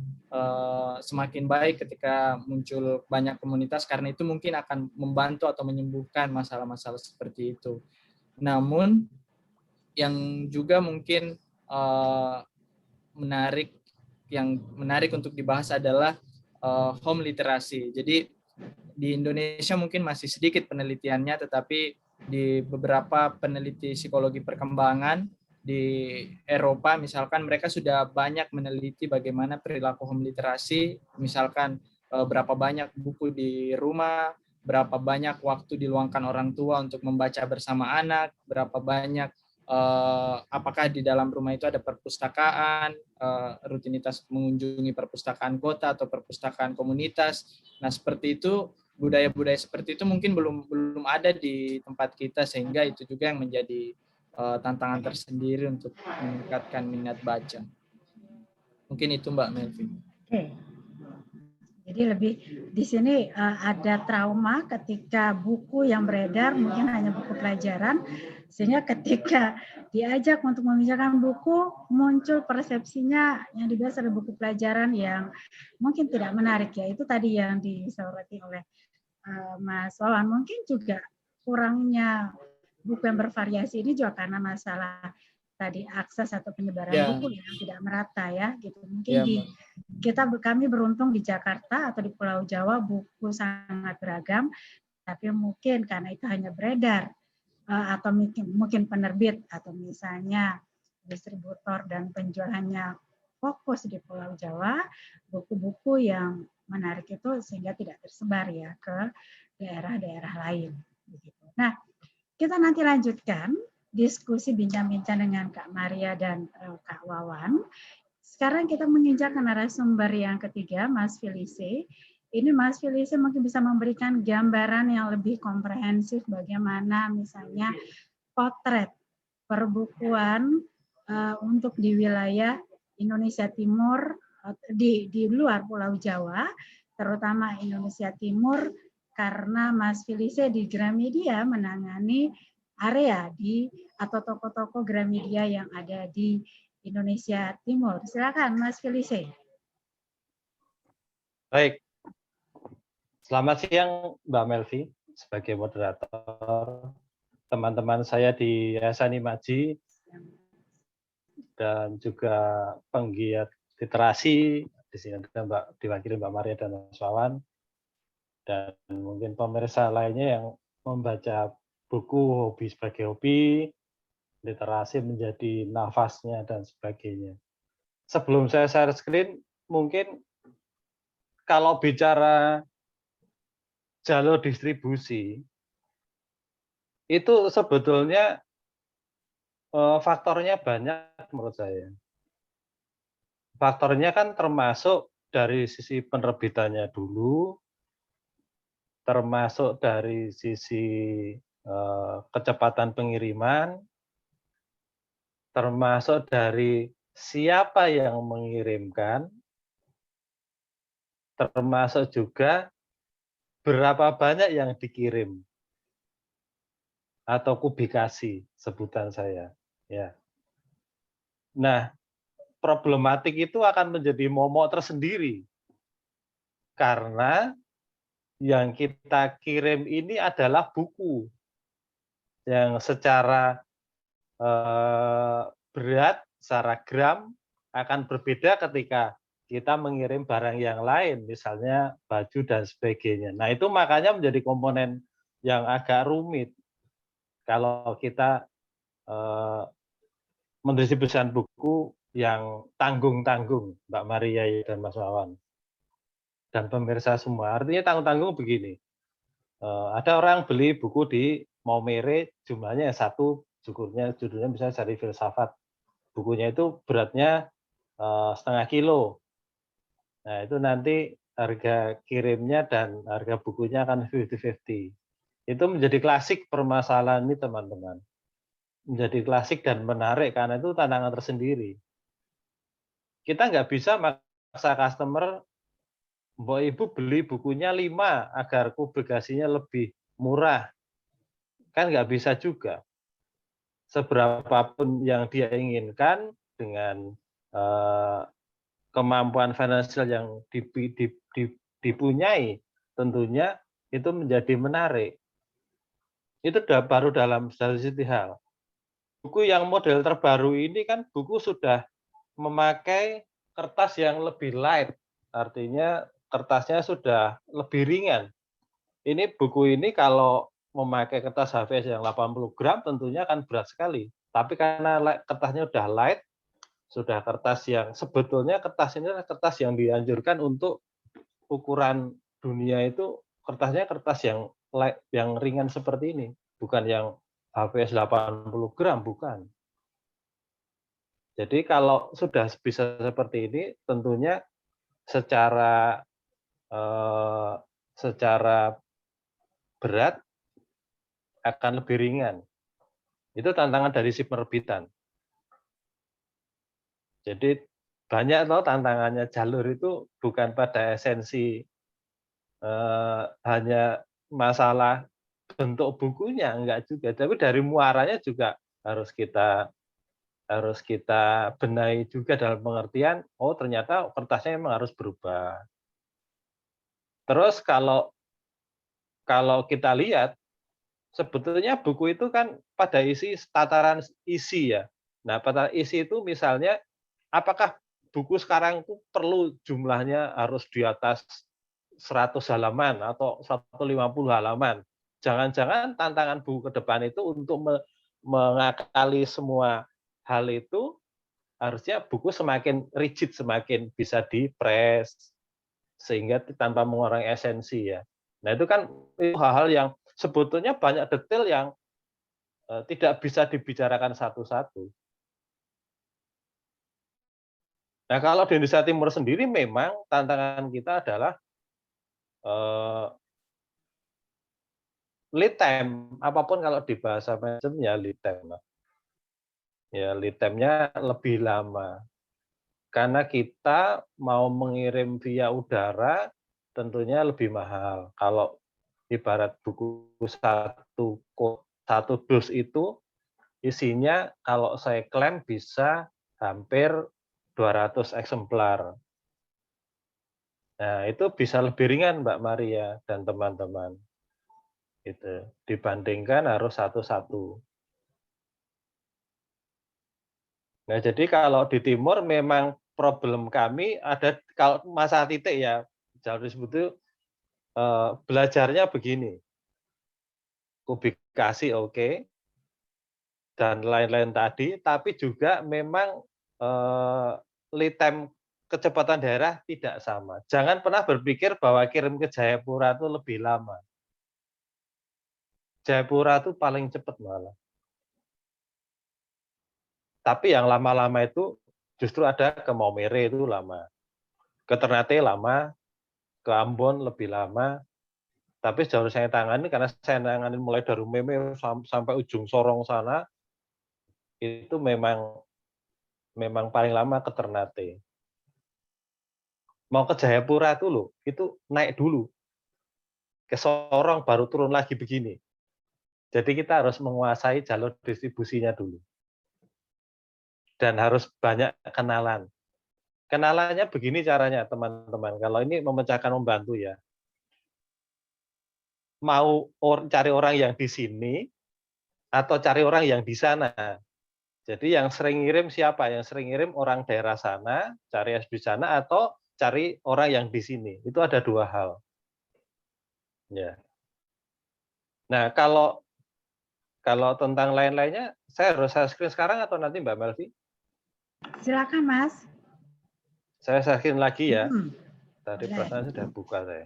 semakin baik ketika muncul banyak komunitas, karena itu mungkin akan membantu atau menyembuhkan masalah-masalah seperti itu. Namun yang juga mungkin menarik untuk dibahas adalah home literasi. Jadi di Indonesia mungkin masih sedikit penelitiannya, tetapi di beberapa peneliti psikologi perkembangan di Eropa misalkan, mereka sudah banyak meneliti bagaimana perilaku home literasi, misalkan berapa banyak buku di rumah, berapa banyak waktu diluangkan orang tua untuk membaca bersama anak, berapa banyak apakah di dalam rumah itu ada perpustakaan, rutinitas mengunjungi perpustakaan kota atau perpustakaan komunitas. Nah, seperti itu, budaya-budaya seperti itu mungkin belum ada di tempat kita, sehingga itu juga yang menjadi tantangan tersendiri untuk meningkatkan minat baca. Mungkin itu Mbak Melvi. Oke. Jadi lebih di sini ada trauma ketika buku yang beredar mungkin hanya buku pelajaran, sehingga ketika diajak untuk membicarakan buku, muncul persepsinya yang dibahas adalah buku pelajaran yang mungkin tidak menarik, ya. Itu tadi yang disoroti oleh Mas Wawan. Mungkin juga kurangnya buku yang bervariasi ini juga karena masalah tadi akses atau penyebaran buku yang tidak merata, ya, gitu. Mungkin kami beruntung di Jakarta atau di Pulau Jawa buku sangat beragam, tapi mungkin karena itu hanya beredar atau mungkin penerbit atau misalnya distributor dan penjualannya fokus di Pulau Jawa, buku-buku yang menarik itu sehingga tidak tersebar, ya, ke daerah-daerah lain. Begitu. Nah, kita nanti lanjutkan diskusi bincang-bincang dengan Kak Maria dan Kak Wawan. Sekarang kita menginjak ke narasumber yang ketiga, Mas Felice. Ini Mas Felice mungkin bisa memberikan gambaran yang lebih komprehensif bagaimana misalnya potret perbukuan untuk di wilayah Indonesia Timur, di luar Pulau Jawa, terutama Indonesia Timur, karena Mas Felice di Gramedia menangani area atau toko-toko Gramedia yang ada di Indonesia Timur. Silakan Mas Felice. Baik. Selamat siang Mbak Melvi sebagai moderator, teman-teman saya di Yayasan Imaji, dan juga penggiat literasi. Di sini ada diwakili Mbak Maria dan Mas Wawan, dan mungkin pemirsa lainnya yang membaca buku hobi sebagai hobi, literasi menjadi nafasnya, dan sebagainya. Sebelum saya share screen, mungkin kalau bicara jalur distribusi, Itu sebetulnya faktornya banyak menurut saya. Faktornya kan termasuk dari sisi penerbitannya dulu, termasuk dari sisi kecepatan pengiriman, termasuk dari siapa yang mengirimkan, termasuk juga berapa banyak yang dikirim atau kubikasi sebutan saya. Ya. Nah, problematik itu akan menjadi momok tersendiri karena yang kita kirim ini adalah buku yang secara berat, secara gram akan berbeda ketika kita mengirim barang yang lain, misalnya baju dan sebagainya. Nah, itu makanya menjadi komponen yang agak rumit kalau kita mendistribusikan buku yang tanggung-tanggung, Mbak Maria dan Mas Wawan dan pemirsa semua. Artinya tanggung-tanggung begini, ada orang beli buku di Maumere, jumlahnya satu, judulnya misalnya Cari Filsafat. Bukunya itu beratnya 0,5 kilo. Nah, itu nanti harga kirimnya dan harga bukunya akan 50-50. Itu menjadi klasik permasalahan ini, teman-teman. Menjadi klasik dan menarik karena itu tantangan tersendiri. Kita nggak bisa maksa customer, Mbak Ibu beli bukunya 5 agar publikasinya lebih murah. Kan nggak bisa juga. Seberapapun yang dia inginkan dengan kemampuan finansial yang dipunyai, tentunya itu menjadi menarik. Itu baru dalam satu sisi hal. Buku yang model terbaru ini kan buku sudah memakai kertas yang lebih light, artinya kertasnya sudah lebih ringan. Ini buku ini kalau memakai kertas HVS yang 80 gram tentunya akan berat sekali. Tapi karena kertasnya sudah light, sudah kertas yang sebetulnya kertas ini adalah kertas yang dianjurkan untuk ukuran dunia itu kertasnya kertas yang light, yang ringan seperti ini, bukan yang HVS 80 gram, bukan. Jadi kalau sudah bisa seperti ini, tentunya secara berat akan lebih ringan. Itu tantangan dari si penerbitan. Jadi banyak loh tantangannya jalur itu bukan pada esensi hanya masalah bentuk bukunya, enggak juga, tapi dari muaranya juga harus kita benahi juga dalam pengertian, oh ternyata kertasnya memang harus berubah. Terus kalau kita lihat, sebetulnya buku itu kan pada isi tataran isi ya. Nah, pada isi itu misalnya, apakah buku sekarang itu perlu jumlahnya harus di atas 100 halaman atau 150 halaman. Jangan-jangan tantangan buku ke depan itu untuk mengakali semua hal itu, harusnya buku semakin rigid, semakin bisa dipres, sehingga tanpa mengurangi esensi ya. Nah, itu kan hal-hal yang sebetulnya banyak detail yang tidak bisa dibicarakan satu-satu. Nah, kalau di Indonesia Timur sendiri memang tantangan kita adalah lead time, apapun kalau di bahasa manajemen ya lead time. Ya, lead time-nya lebih lama. Karena kita mau mengirim via udara tentunya lebih mahal. Kalau ibarat buku satu dus itu isinya kalau saya klaim bisa hampir 200 eksemplar. Nah, itu bisa lebih ringan Mbak Maria dan teman-teman. Gitu. Dibandingkan harus satu-satu. Nah, jadi kalau di timur memang problem kami ada, kalau masalah titik ya, jalur disebut itu belajarnya begini. Kubikasi oke, dan lain-lain tadi, tapi juga memang lead time kecepatan daerah tidak sama. Jangan pernah berpikir bahwa kirim ke Jayapura itu lebih lama. Jayapura itu paling cepat malah. Tapi yang lama-lama itu justru ada ke Maumere itu lama. Ke Ternate lama, ke Ambon lebih lama. Tapi sejauh saya tangani, karena saya tangani mulai dari Meme sampai ujung Sorong sana, itu memang paling lama ke Ternate. Mau ke Jayapura itu loh, itu naik dulu. Ke Sorong baru turun lagi begini. Jadi kita harus menguasai jalur distribusinya dulu. Dan harus banyak kenalan. Kenalannya begini caranya, teman-teman. Kalau ini memecahkan membantu ya. Mau cari orang yang di sini, atau cari orang yang di sana. Jadi yang sering ngirim siapa? Yang sering ngirim orang daerah sana, cari di sana, atau cari orang yang di sini. Itu ada dua hal. Ya. Nah, kalau tentang lain-lainnya, saya harus screen sekarang atau nanti Mbak Melvi? Silakan, Mas. Saya screen lagi ya. Tadi Boleh. perasaan sudah buka saya.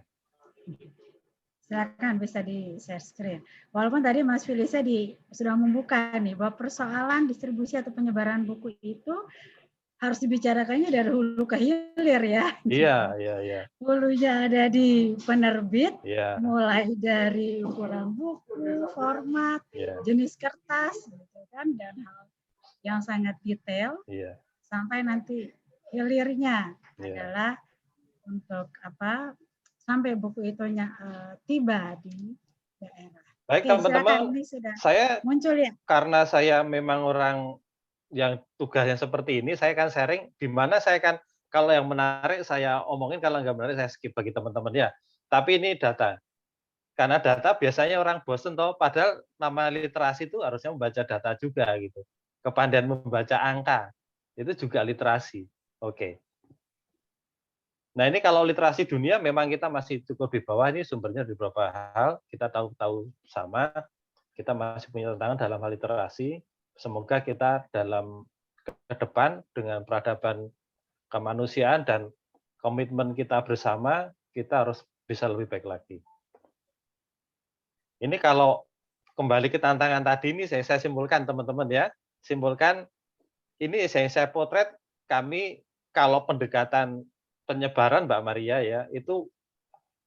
Silakan bisa di share screen. Walaupun tadi Mas Filisa sudah membuka nih bahwa persoalan distribusi atau penyebaran buku itu harus dibicarakannya dari hulu ke hilir ya. Iya. Hulunya ada di penerbit, Iya. mulai dari ukuran buku, format, jenis kertas, gitu kan, dan hal yang sangat detail, sampai nanti hilirnya adalah untuk apa? Sampai buku itu tiba di daerah. Baik, teman-teman, saya muncul ya. Karena saya memang orang yang tugasnya seperti ini, saya kan sharing di mana saya kan kalau yang menarik saya omongin, kalau nggak menarik saya skip bagi teman-teman ya. Tapi ini data. Karena data biasanya orang bosen toh, padahal nama literasi itu harusnya membaca data juga gitu. Kepandaian membaca angka itu juga literasi. Oke. Nah, ini kalau literasi dunia memang kita masih cukup di bawah, ini sumbernya di beberapa hal, kita tahu sama, kita masih punya tantangan dalam hal literasi. Semoga kita dalam ke depan dengan peradaban kemanusiaan dan komitmen kita bersama, kita harus bisa lebih baik lagi. Ini kalau kembali ke tantangan tadi ini saya simpulkan teman-teman ya, simpulkan ini saya potret kami kalau pendekatan penyebaran Mbak Maria ya, itu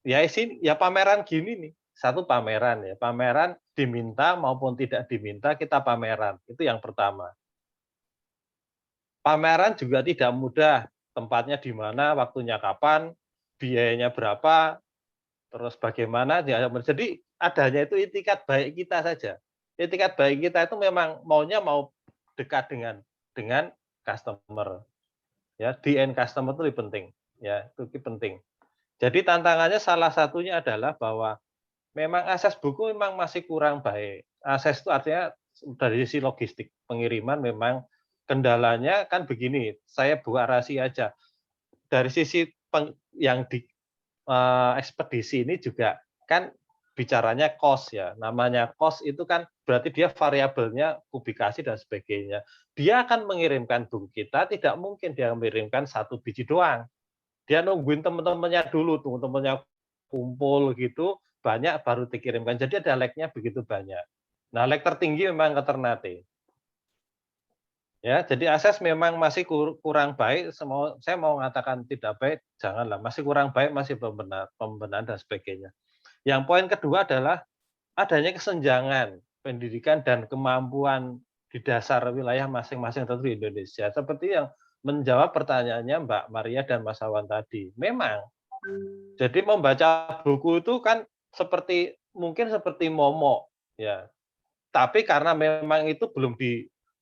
ya pameran gini nih. Satu pameran ya, pameran diminta maupun tidak diminta kita pameran. Itu yang pertama. Pameran juga tidak mudah, tempatnya di mana, waktunya kapan, biayanya berapa, terus bagaimana. Jadi adanya itu itikat baik kita saja. Itikat baik kita itu memang maunya mau dekat dengan customer. Ya, the end customer itu lebih penting. Ya, itu penting. Jadi tantangannya salah satunya adalah bahwa memang akses buku memang masih kurang baik. Akses itu artinya dari sisi logistik pengiriman memang kendalanya kan begini. Saya buka rahasia aja. Dari sisi yang di ekspedisi ini juga kan bicaranya cost ya. Namanya cost itu kan berarti dia variabelnya kubikasi dan sebagainya. Dia akan mengirimkan buku kita, tidak mungkin dia mengirimkan satu biji doang. Dia nungguin teman-temannya dulu, teman-temannya kumpul gitu, banyak baru dikirimkan. Jadi ada lag-nya begitu banyak. Nah, lag tertinggi memang ke Ternate. Ya, jadi akses memang masih kurang baik. Saya mau mengatakan tidak baik, janganlah. Masih kurang baik, masih pembenahan dan sebagainya. Yang poin kedua adalah adanya kesenjangan pendidikan dan kemampuan di dasar wilayah masing-masing tentu di Indonesia. Seperti yang menjawab pertanyaannya Mbak Maria dan Mas Awan tadi. Memang. Jadi membaca buku itu kan mungkin seperti momok ya. Tapi karena memang itu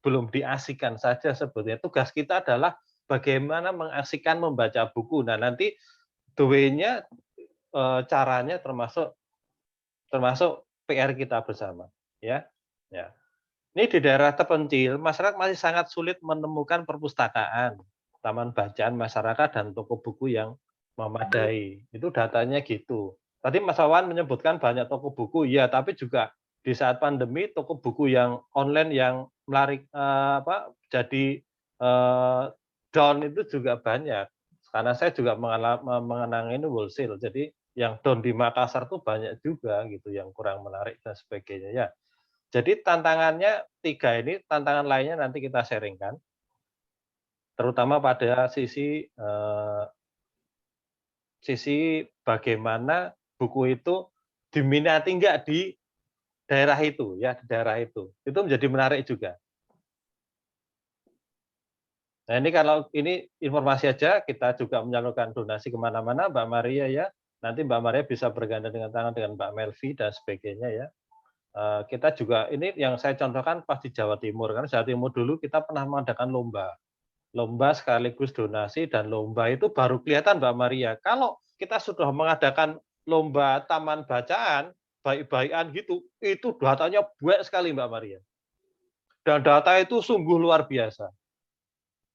belum diasihkan saja sebetulnya. Tugas kita adalah bagaimana mengasihkan membaca buku. Nah, nanti the way-nya caranya termasuk PR kita bersama ya. Ya. Ini di daerah terpencil, masyarakat masih sangat sulit menemukan perpustakaan, taman bacaan masyarakat dan toko buku yang memadai. Itu datanya gitu. Tadi Mas Awan menyebutkan banyak toko buku, ya, tapi juga di saat pandemi toko buku yang online yang jadi down itu juga banyak. Karena saya juga mengenang ini wholesale, jadi yang down di Makassar tuh banyak juga gitu yang kurang menarik dan sebagainya ya. Jadi tantangannya 3 ini, tantangan lainnya nanti kita sharingkan, terutama pada sisi bagaimana buku itu diminati enggak di daerah itu ya, di daerah itu. Itu menjadi menarik juga. Nah ini kalau ini informasi aja, kita juga menyalurkan donasi kemana-mana, Mbak Maria ya. Nanti Mbak Maria bisa berganda dengan tangan dengan Mbak Melvi dan sebagainya ya. Kita juga ini yang saya contohkan pas di Jawa Timur, karena Jawa Timur dulu kita pernah mengadakan lomba. Lomba sekaligus donasi dan lomba itu baru kelihatan Mbak Maria. Kalau kita sudah mengadakan lomba taman bacaan, baik-baikan gitu, itu datanya banyak sekali Mbak Maria. Dan data itu sungguh luar biasa.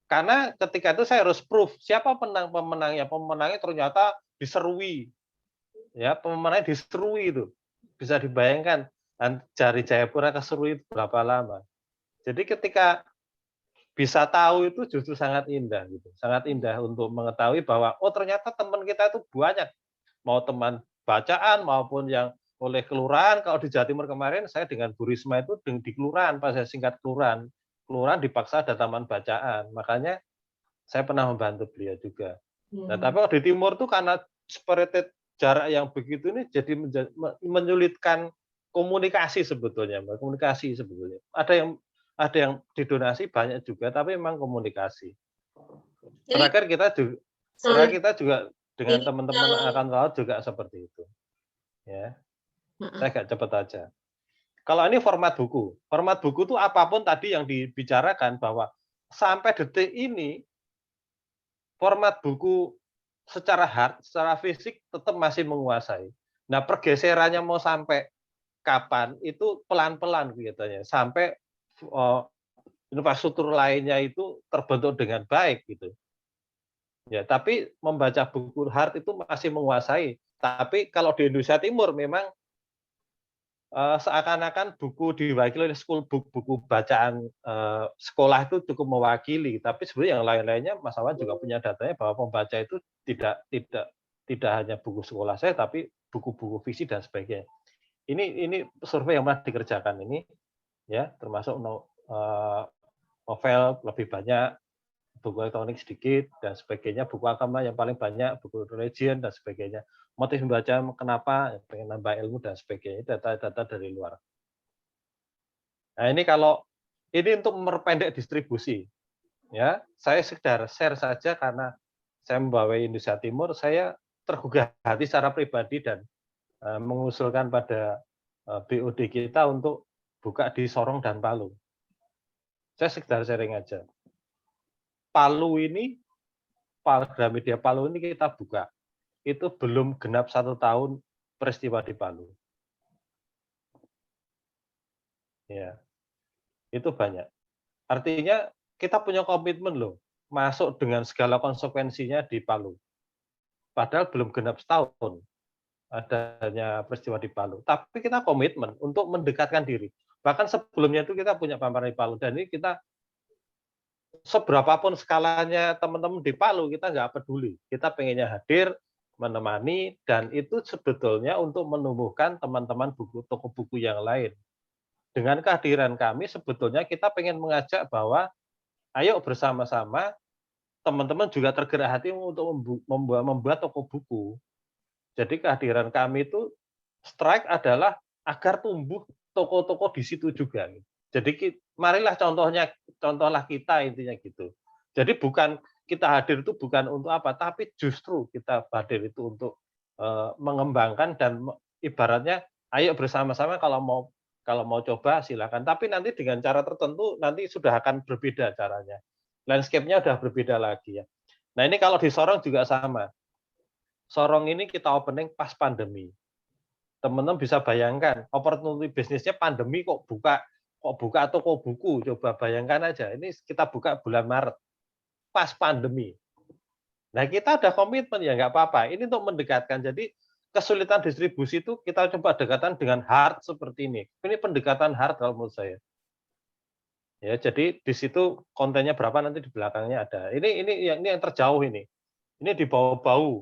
Karena ketika itu saya harus proof siapa pemenangnya. Pemenangnya ternyata diserui. Ya, pemenangnya diserui itu. Bisa dibayangkan dari Jayapura ke Serui itu berapa lama. Jadi ketika bisa tahu itu justru sangat indah gitu. Sangat indah untuk mengetahui bahwa oh ternyata teman kita itu banyak. Mau teman bacaan maupun yang oleh kelurahan. Kalau di Jawa Timur kemarin saya dengan Bu Risma itu di kelurahan, pas saya singkat kelurahan dipaksa ada taman bacaan. Makanya saya pernah membantu beliau juga. Nah, tapi kalau di timur tuh karena separated jarak yang begitu ini jadi menyulitkan komunikasi sebetulnya, komunikasi sebetulnya. Ada yang didonasi banyak juga, tapi memang komunikasi. Terakhir kita juga dengan teman-teman Angkatan Laut juga seperti itu. Ya, saya agak cepat aja. Kalau ini format buku itu apapun tadi yang dibicarakan bahwa sampai detik ini format buku secara hard, secara fisik tetap masih menguasai. Nah, pergeserannya mau sampai kapan itu pelan-pelan kelihatannya sampai infrastruktur lainnya itu terbentuk dengan baik gitu. Ya, tapi membaca buku hard itu masih menguasai. Tapi kalau di Indonesia Timur memang seakan-akan buku diwakili oleh school book, buku bacaan sekolah itu cukup mewakili, tapi sebenarnya yang lain-lainnya Mas Awan juga punya datanya bahwa pembaca itu tidak hanya buku sekolah saya, tapi buku-buku fiksi dan sebagainya. Ini survei yang pernah dikerjakan ini, ya termasuk novel lebih banyak, buku elektronik sedikit dan sebagainya, buku agama yang paling banyak, buku religion dan sebagainya. Motif membaca kenapa, pengen nambah ilmu dan sebagainya, data-data dari luar. Nah ini kalau ini untuk memperpendek distribusi, ya saya sekedar share saja karena saya membawai Indonesia Timur, saya tergugah hati secara pribadi dan mengusulkan pada BOD kita untuk buka di Sorong dan Palu. Saya sekedar sharing aja. Palu ini, Gramedia Palu ini kita buka. Itu belum genap 1 tahun peristiwa di Palu. Ya, itu banyak. Artinya kita punya komitmen loh, masuk dengan segala konsekuensinya di Palu. Padahal belum genap setahun adanya peristiwa di Palu. Tapi kita komitmen untuk mendekatkan diri. Bahkan sebelumnya itu kita punya pameran di Palu. Dan ini kita, seberapapun skalanya teman-teman di Palu, kita nggak peduli. Kita pengennya hadir, menemani, dan itu sebetulnya untuk menumbuhkan teman-teman toko buku yang lain. Dengan kehadiran kami sebetulnya kita pengen mengajak bahwa ayo bersama-sama teman-teman juga tergerak hati untuk membuat toko buku. Jadi kehadiran kami itu strike adalah agar tumbuh toko-toko di situ juga. Jadi marilah contohlah kita intinya gitu. Jadi bukan kita hadir itu bukan untuk apa, tapi justru kita hadir itu untuk mengembangkan dan ibaratnya ayo bersama-sama kalau mau coba silakan. Tapi nanti dengan cara tertentu nanti sudah akan berbeda caranya. Landscape-nya sudah berbeda lagi ya. Nah ini kalau di Sorong juga sama. Sorong ini kita opening pas pandemi. Teman-teman bisa bayangkan opportunity bisnisnya pandemi kok buka toko buku. Coba bayangkan aja. Ini kita buka bulan Maret. Pas pandemi. Nah kita ada komitmen ya nggak apa-apa. Ini untuk mendekatkan. Jadi kesulitan distribusi itu kita coba dekatan dengan hard seperti ini. Ini pendekatan hard kalau menurut saya. Ya jadi di situ kontennya berapa nanti di belakangnya ada. Ini yang terjauh ini. Ini di bau-bau.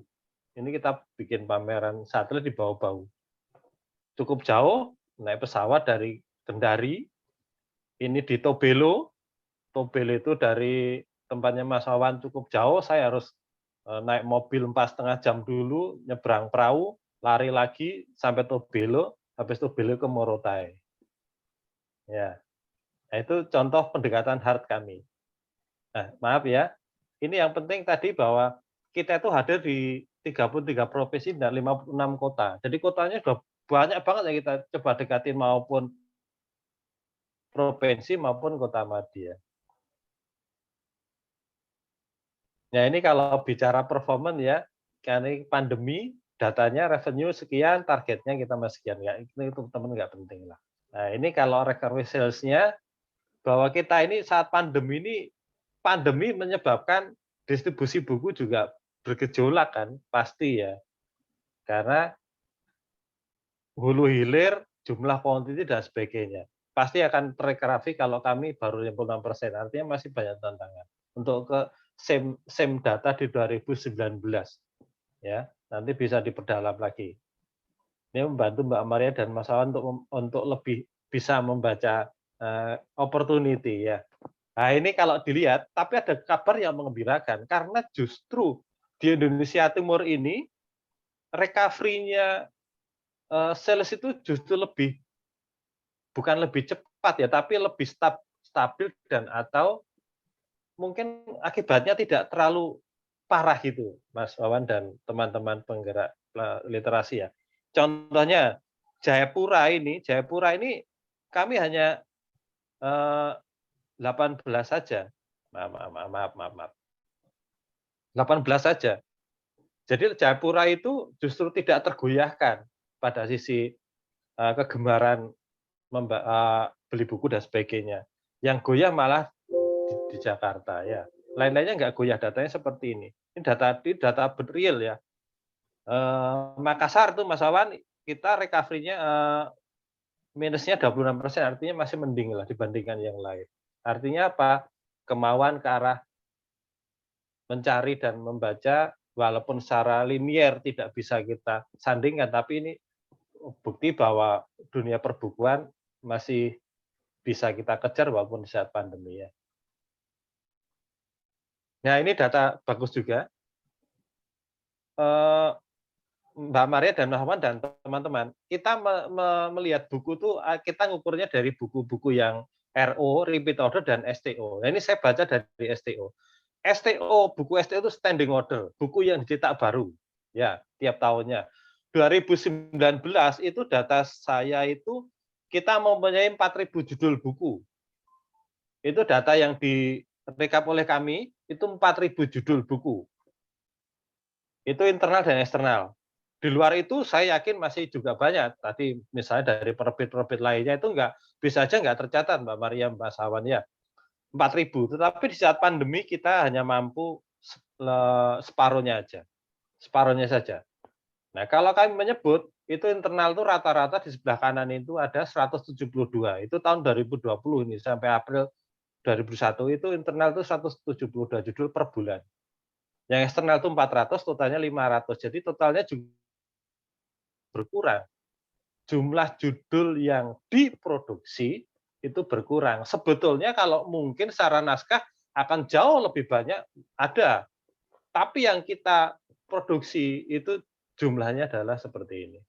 Ini kita bikin pameran satelit di Bau-Bau. Cukup jauh, naik pesawat dari Kendari, ini di Tobelo. Tobelo itu dari tempatnya Mas Wawan cukup jauh, saya harus naik mobil 4,5 jam dulu, nyebrang perahu, lari lagi sampai Tobelo, habis Tobelo ke Morotai. Ya, nah, itu contoh pendekatan hard kami. Nah, maaf ya, ini yang penting tadi bahwa kita itu hadir di 33 provinsi dan 56 kota. Jadi kotanya sudah banyak banget yang kita coba dekatin, maupun provinsi maupun kota madya. Nah, ini kalau bicara performance ya, karena pandemi, datanya revenue sekian, targetnya kita masih sekian. Ya, itu teman-teman nggak penting lah. Nah, ini kalau recovery sales-nya, bahwa kita ini saat pandemi menyebabkan distribusi buku juga bergejolak kan, pasti ya. Karena hulu hilir, jumlah kuantiti dan sebagainya. Pasti akan terrecovery kalau kami baru 56%, artinya masih banyak tantangan. Untuk ke same data di 2019, ya nanti bisa diperdalam lagi. Ini membantu Mbak Maria dan Mas Wawan untuk lebih bisa membaca opportunity ya. Nah, ini kalau dilihat, tapi ada kabar yang mengembirakan karena justru di Indonesia Timur ini recovery-nya sales itu justru bukan lebih cepat ya, tapi lebih stabil dan atau mungkin akibatnya tidak terlalu parah gitu, Mas Wawan dan teman-teman penggerak literasi ya. Contohnya Jayapura ini kami hanya 18 saja. Maaf. 18 saja. Jadi Jayapura itu justru tidak tergoyahkan pada sisi kegemaran beli buku dan sebagainya. Yang goyah malah di Jakarta ya. Lain-lainnya nggak goyah, datanya seperti ini. Ini data real ya. Makassar tuh Mas Wawan, kita recovery-nya minusnya 26%, artinya masih mending lah dibandingkan yang lain. Artinya apa? Kemauan ke arah mencari dan membaca, walaupun secara linier tidak bisa kita sandingkan, tapi ini bukti bahwa dunia perbukuan masih bisa kita kejar walaupun di saat pandemi ya. Nah, ini data bagus juga. Mbak Maria dan Mas Wawan dan teman-teman, kita melihat buku itu kita ngukurnya dari buku-buku yang RO, repeat order, dan STO. Nah, ini saya baca dari STO. Buku STO itu standing order, buku yang dicetak baru, ya tiap tahunnya. 2019 itu data saya itu kita mempunyai 4.000 judul buku. Itu data yang direkap oleh kami, itu 4.000 judul buku. Itu internal dan eksternal. Di luar itu saya yakin masih juga banyak. Tadi misalnya dari penerbit-penerbit lainnya itu bisa aja nggak tercatat, Mbak Maria, Mbak Sawan ya. 4.000. Tetapi di saat pandemi kita hanya mampu separuhnya saja. Nah, kalau kami menyebut itu internal itu rata-rata di sebelah kanan itu ada 172. Itu tahun 2020 ini sampai April 2001 itu internal itu 172 judul per bulan. Yang eksternal itu 400, totalnya 500. Jadi totalnya juga berkurang. Jumlah judul yang diproduksi itu berkurang. Sebetulnya kalau mungkin secara naskah akan jauh lebih banyak ada. Tapi yang kita produksi itu jumlahnya adalah seperti ini.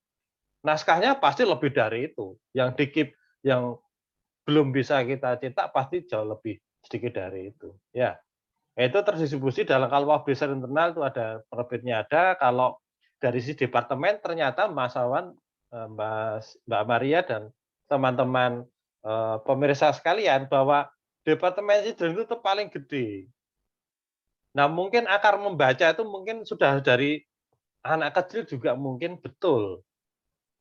Naskahnya pasti lebih dari itu. Yang dikip, yang belum bisa kita cetak pasti jauh lebih sedikit dari itu. Ya, itu terdistribusi dalam kalau publisher internal itu ada penerbitnya ada. Kalau dari sisi departemen ternyata Mas Wawan, Mbak Maria dan teman-teman pemirsa sekalian bahwa departemen children itu paling gede. Nah, mungkin akar membaca itu mungkin sudah dari anak kecil juga mungkin betul.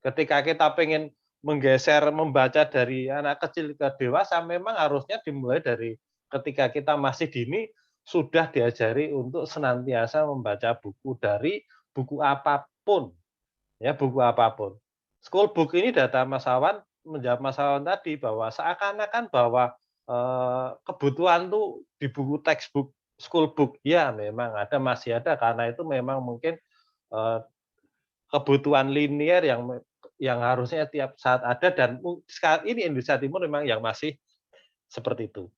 Ketika kita pengen menggeser membaca dari anak kecil ke dewasa, memang harusnya dimulai dari ketika kita masih dini sudah diajari untuk senantiasa membaca buku dari buku apapun. Ya, buku apapun. School book ini data Mas Wawan menjawab Mas Wawan tadi bahwa seakan-akan bahwa kebutuhan tuh di buku textbook school book ya memang ada, masih ada, karena itu memang mungkin kebutuhan linier yang harusnya tiap saat ada, dan saat ini Indonesia Timur memang yang masih seperti itu.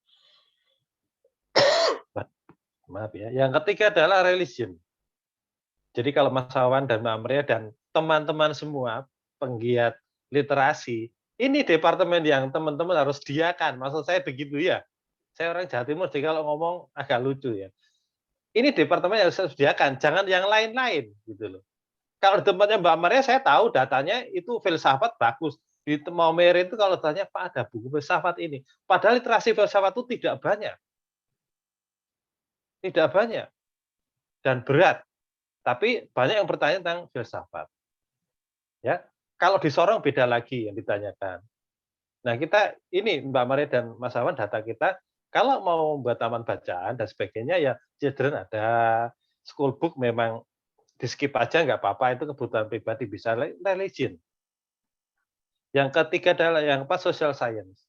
Maaf ya. Yang ketiga adalah religion. Jadi kalau Mas Wawan dan Mbak Maria dan teman-teman semua penggiat literasi, ini departemen yang teman-teman harus sediakan. Maksud saya begitu ya. Saya orang Jawa Timur, jadi kalau ngomong agak lucu ya. Ini departemen yang harus sediakan, jangan yang lain-lain gitu loh. Kalau di tempatnya Mbak Maria, saya tahu datanya itu filsafat bagus. Di Maumere itu kalau tanya, Pak ada buku filsafat ini. Padahal literasi filsafat itu tidak banyak. Tidak banyak. Dan berat. Tapi banyak yang bertanya tentang filsafat. Ya, kalau di Sorong beda lagi yang ditanyakan. Nah, kita ini Mbak Maria dan Mas Awan, data kita kalau mau buat taman bacaan dan sebagainya ya children ada, school book memang di skip aja nggak apa-apa, itu kebutuhan pribadi, bisa religion. Yang ketiga adalah yang apa, social science.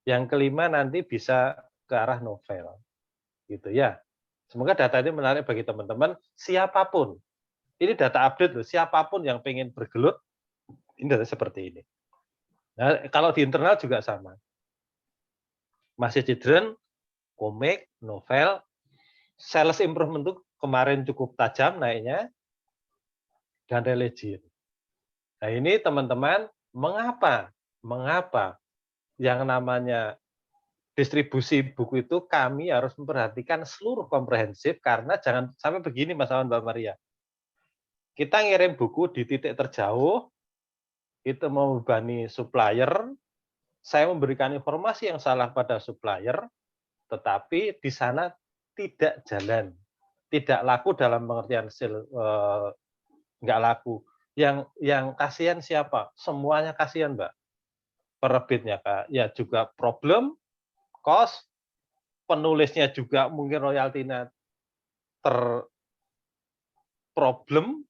Yang kelima nanti bisa ke arah novel. Gitu ya. Semoga data ini menarik bagi teman-teman, siapapun. Ini data update loh, siapapun yang pengen bergelut, ini data seperti ini. Nah, kalau di internal juga sama. Masih children, komik, novel, sales improvement itu kemarin cukup tajam naiknya, dan religion. Nah ini teman-teman, mengapa yang namanya distribusi buku itu kami harus memperhatikan seluruh komprehensif, karena jangan sampai begini Mas Awan, Mbak Maria. Kita ngirim buku di titik terjauh, itu membebani supplier, saya memberikan informasi yang salah pada supplier, tetapi di sana tidak jalan, tidak laku dalam pengertian nggak laku. Yang kasihan siapa? Semuanya kasihan, Mbak. Penerbitnya Kak, ya juga problem, cost, penulisnya juga mungkin royaltinya terproblem,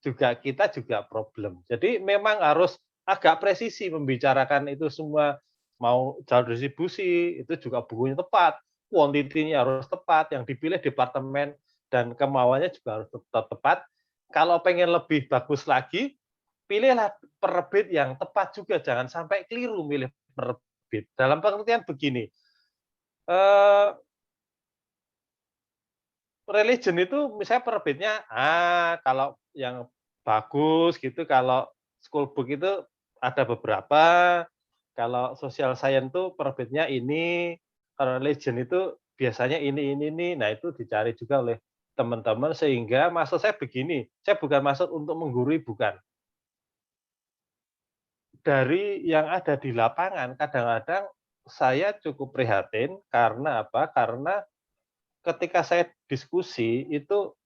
juga kita juga problem. Jadi memang harus agak presisi membicarakan itu semua. Mau jalur distribusi, itu juga bukunya tepat, kuantitinya harus tepat, yang dipilih departemen dan kemauannya juga harus tetap tepat. Kalau pengen lebih bagus lagi, pilihlah penerbit yang tepat juga, jangan sampai keliru milih penerbit. Dalam pengertian begini, religion itu misalnya penerbitnya, kalau yang bagus gitu, kalau school book itu ada beberapa, kalau social science itu penerbitnya ini, kalau religion itu biasanya ini. Nah itu dicari juga oleh teman-teman, sehingga maksud saya begini, saya bukan maksud untuk menggurui, bukan. Dari yang ada di lapangan, kadang-kadang saya cukup prihatin, karena apa? Karena ketika saya diskusi itu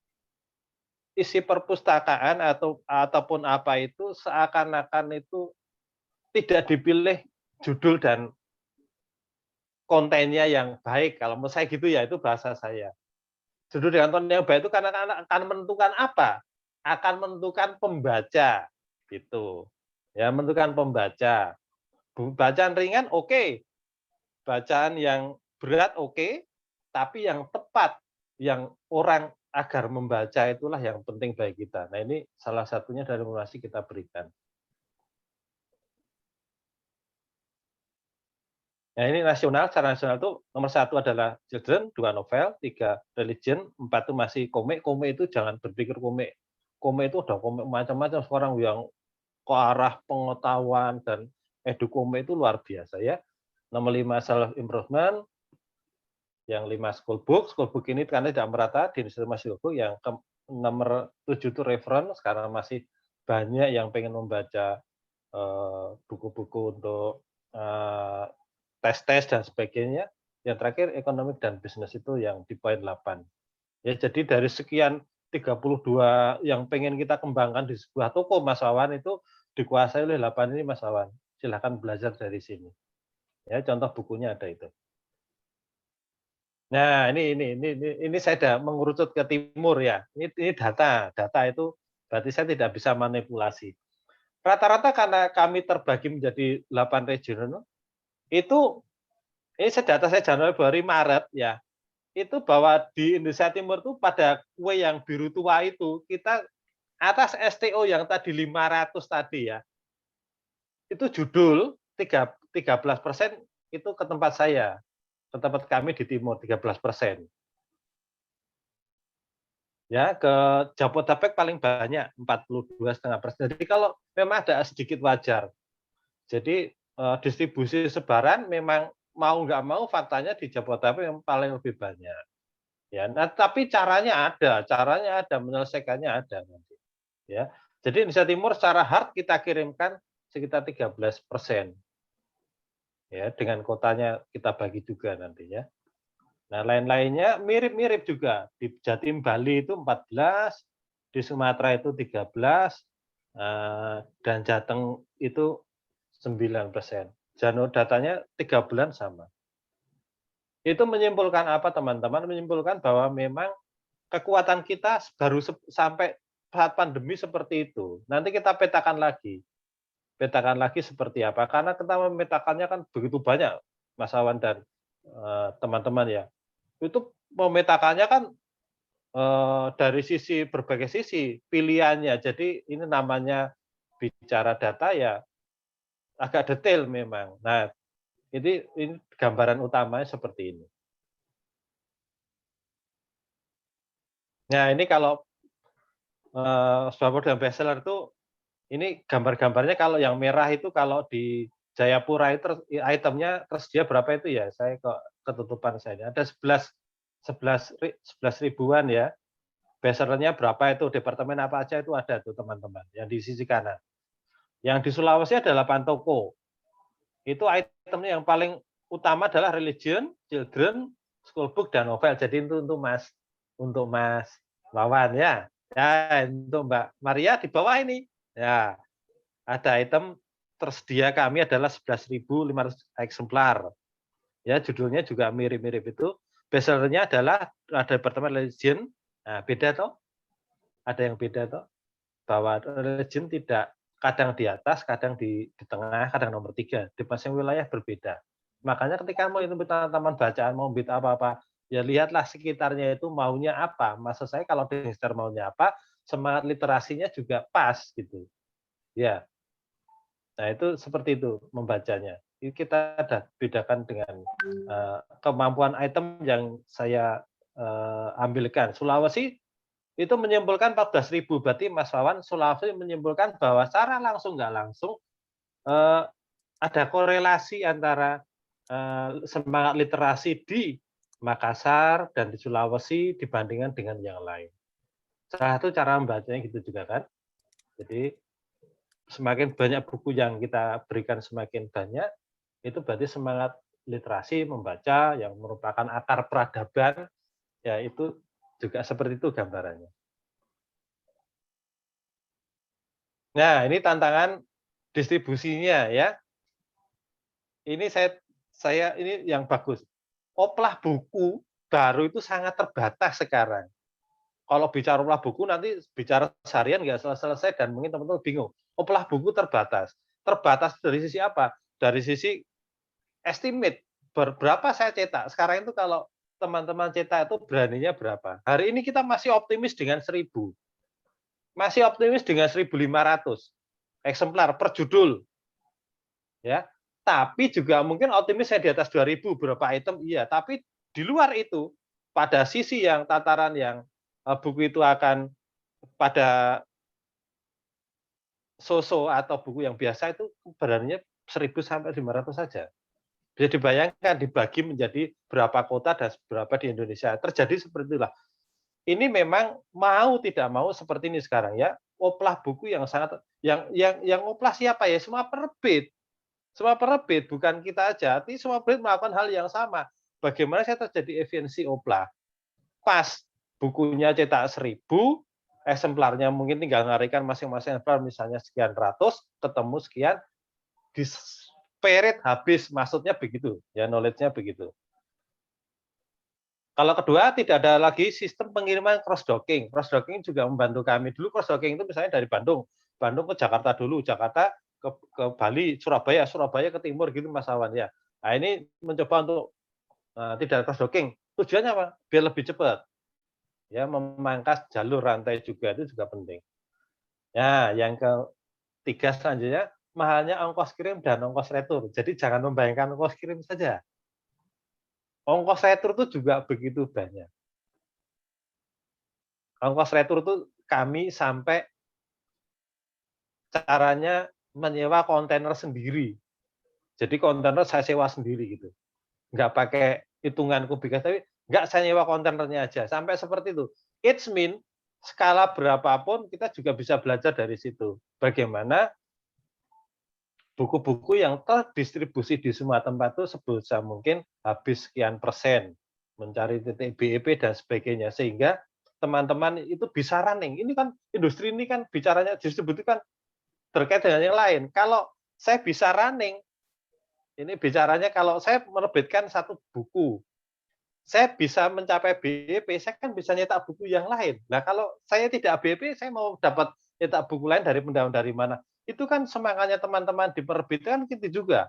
isi perpustakaan ataupun apa itu seakan-akan itu tidak dipilih judul dan kontennya yang baik. Kalau menurut saya gitu ya, itu bahasa saya. Judul dengan konten yang baik itu karena akan menentukan apa? Akan menentukan pembaca, gitu. Ya, menentukan pembaca. Bacaan ringan oke. Bacaan yang berat oke. Tapi yang tepat, yang orang agar membaca itulah yang penting bagi kita. Nah ini salah satunya dari informasi kita berikan. Nah ini nasional, secara nasional itu nomor 1 adalah children, 2 novel, 3 religion, 4 itu masih komik. Komik itu jangan berpikir komik. Komik itu udah komik macam-macam sekarang yang ke arah pengetahuan dan edukomik itu luar biasa ya. Nomor 5 self improvement, yang 5 school book ini karena tidak merata di Indonesia masih buku. Yang nomor 7 itu reference, karena masih banyak yang pengen membaca buku-buku untuk tes-tes dan sebagainya. Yang terakhir ekonomi dan bisnis itu yang di poin 8. Ya, jadi dari sekian 32 yang pengen kita kembangkan di sebuah toko, Mas Wawan, itu dikuasai oleh 8 ini, Mas Wawan. Silahkan belajar dari sini. Ya, contoh bukunya ada itu. Nah, ini saya sudah mengerucut ke timur ya. Ini data itu berarti saya tidak bisa manipulasi. Rata-rata karena kami terbagi menjadi 8 regional, itu ini data saya Januari, Februari, Maret ya. itu bahwa di Indonesia Timur tuh pada kue yang biru tua itu kita atas STO yang tadi 500 tadi ya, itu judul 13% itu ke tempat saya, ke tempat kami di Timur 13%. Ya, ke Jabodetabek paling banyak 42,5%. Jadi kalau memang ada sedikit wajar. Jadi distribusi sebaran memang mau nggak mau faktanya di Jabodetabek yang paling lebih banyak. Ya, nah, tapi caranya ada, menyelesaikannya ada nanti. Ya, jadi Indonesia Timur secara hard kita kirimkan sekitar 13%. Ya, dengan kotanya kita bagi juga nantinya. Nah, lain-lainnya mirip-mirip juga. Di Jatim Bali itu 14, di Sumatera itu 13, dan Jateng itu 9%. Datanya 3 bulan sama. Itu menyimpulkan apa teman-teman? Menyimpulkan bahwa memang kekuatan kita baru sampai saat pandemi seperti itu. Nanti kita petakan lagi. Petakan lagi seperti apa. Karena kita memetakannya kan begitu banyak, Mas Awan dan teman-teman ya. Itu memetakannya kan dari sisi berbagai sisi pilihannya. Jadi ini namanya bicara data ya agak detail memang. Nah, ini gambaran utamanya seperti ini. Nah, ini kalau Swampert dan bestseller itu ini gambar-gambarnya kalau yang merah itu kalau di Jayapura itu itemnya tersedia berapa itu ya? Saya kok ketutupan saya. Ada 11 ribuan ya. Bestsellernya berapa itu? Departemen apa aja itu ada tuh teman-teman. Yang di sisi kanan. Yang di Sulawesi ada 8 toko. Itu itemnya yang paling utama adalah religion, children, school book dan novel. Jadi itu untuk Mas Wawan ya. Ya, untuk Mbak Maria di bawah ini. Ya, ada item tersedia kami adalah 11.500 eksemplar. Ya, judulnya juga mirip-mirip itu. Bestsellernya adalah ada Departemen Religion. Nah, beda toh? Ada yang beda toh? Bahwa religion tidak kadang di atas, kadang di tengah, kadang nomor 3. Di masing wilayah berbeda. Makanya ketika mau itu taman bacaan, mau bid apa-apa, ya lihatlah sekitarnya itu maunya apa. Maksud saya kalau di sekitar maunya apa, semangat literasinya juga pas gitu. Ya. Nah, itu seperti itu membacanya. Kita ada bedakan dengan kemampuan item yang saya ambilkan. Sulawesi itu menyimpulkan 14.000. Berarti Mas Wawan, Sulawesi menyimpulkan bahwa secara langsung nggak langsung ada korelasi antara semangat literasi di Makassar dan di Sulawesi dibandingkan dengan yang lain. Salah satu cara membacanya gitu juga kan. Jadi semakin banyak buku yang kita berikan semakin banyak, itu berarti semangat literasi membaca yang merupakan akar peradaban, ya itu juga seperti itu gambarannya. Nah, ini tantangan distribusinya ya. Ini saya ini yang bagus. Oplah buku baru itu sangat terbatas sekarang. Kalau bicara oplah buku nanti bicara seharian nggak selesai dan mungkin teman-teman bingung. Oplah buku terbatas. Terbatas dari sisi apa? Dari sisi estimate berapa saya cetak. Sekarang itu kalau teman-teman cetak itu beraninya berapa? Hari ini kita masih optimis dengan 1.000. Masih optimis dengan 1.500 eksemplar per judul. Ya. Tapi juga mungkin optimis saya di atas 2.000 berapa item iya, tapi di luar itu pada sisi yang tataran yang buku itu akan pada so-so atau buku yang biasa itu beraninya 1.000 sampai 500 saja. Bisa dibayangkan dibagi menjadi berapa kota dan berapa di Indonesia. Terjadi seperti itulah. Ini memang mau tidak mau seperti ini sekarang ya. Oplah buku yang sangat yang oplah siapa ya? Semua penerbit. Semua penerbit bukan kita aja. Tapi semua penerbit melakukan hal yang sama. Bagaimana saya terjadi efisiensi oplah? Pas bukunya cetak 1.000, eksemplarnya mungkin tinggal ngarikan masing-masing eksemplar misalnya sekian ratus, ketemu sekian, disperit habis, maksudnya begitu, ya knowledge-nya begitu. Kalau kedua, tidak ada lagi sistem pengiriman cross-docking. Cross-docking juga membantu kami. Dulu cross-docking itu misalnya dari Bandung ke Jakarta dulu, Jakarta ke Bali, Surabaya ke timur gitu Mas Awan ya. Nah ini mencoba untuk tidak cross-docking, Tujuannya apa? Biar lebih cepat. Ya, memangkas jalur rantai juga itu juga penting. Ya, yang ketiga selanjutnya mahalnya ongkos kirim dan ongkos retur. Jadi jangan membayangkan ongkos kirim saja. Ongkos retur itu juga begitu banyak. Ongkos retur itu kami sampai caranya menyewa kontainer sendiri. Jadi kontainer saya sewa sendiri gitu. Nggak pakai hitungan kubik, tapi nggak, saya nyewa kontainernya aja. Sampai seperti itu. It means skala berapapun kita juga bisa belajar dari situ. Bagaimana buku-buku yang terdistribusi di semua tempat itu sebisa mungkin habis sekian persen, mencari titik BEP dan sebagainya, sehingga teman-teman itu bisa running. Ini kan industri ini kan bicaranya distribusi kan terkait dengan yang lain. Kalau saya bisa running, ini bicaranya kalau saya menerbitkan satu buku, saya bisa mencapai BEP, saya kan bisa nyetak buku yang lain. Nah, kalau saya tidak BEP, saya mau dapat nyetak buku lain dari mana? Itu kan semangatnya teman-teman di penerbit kan gitu juga.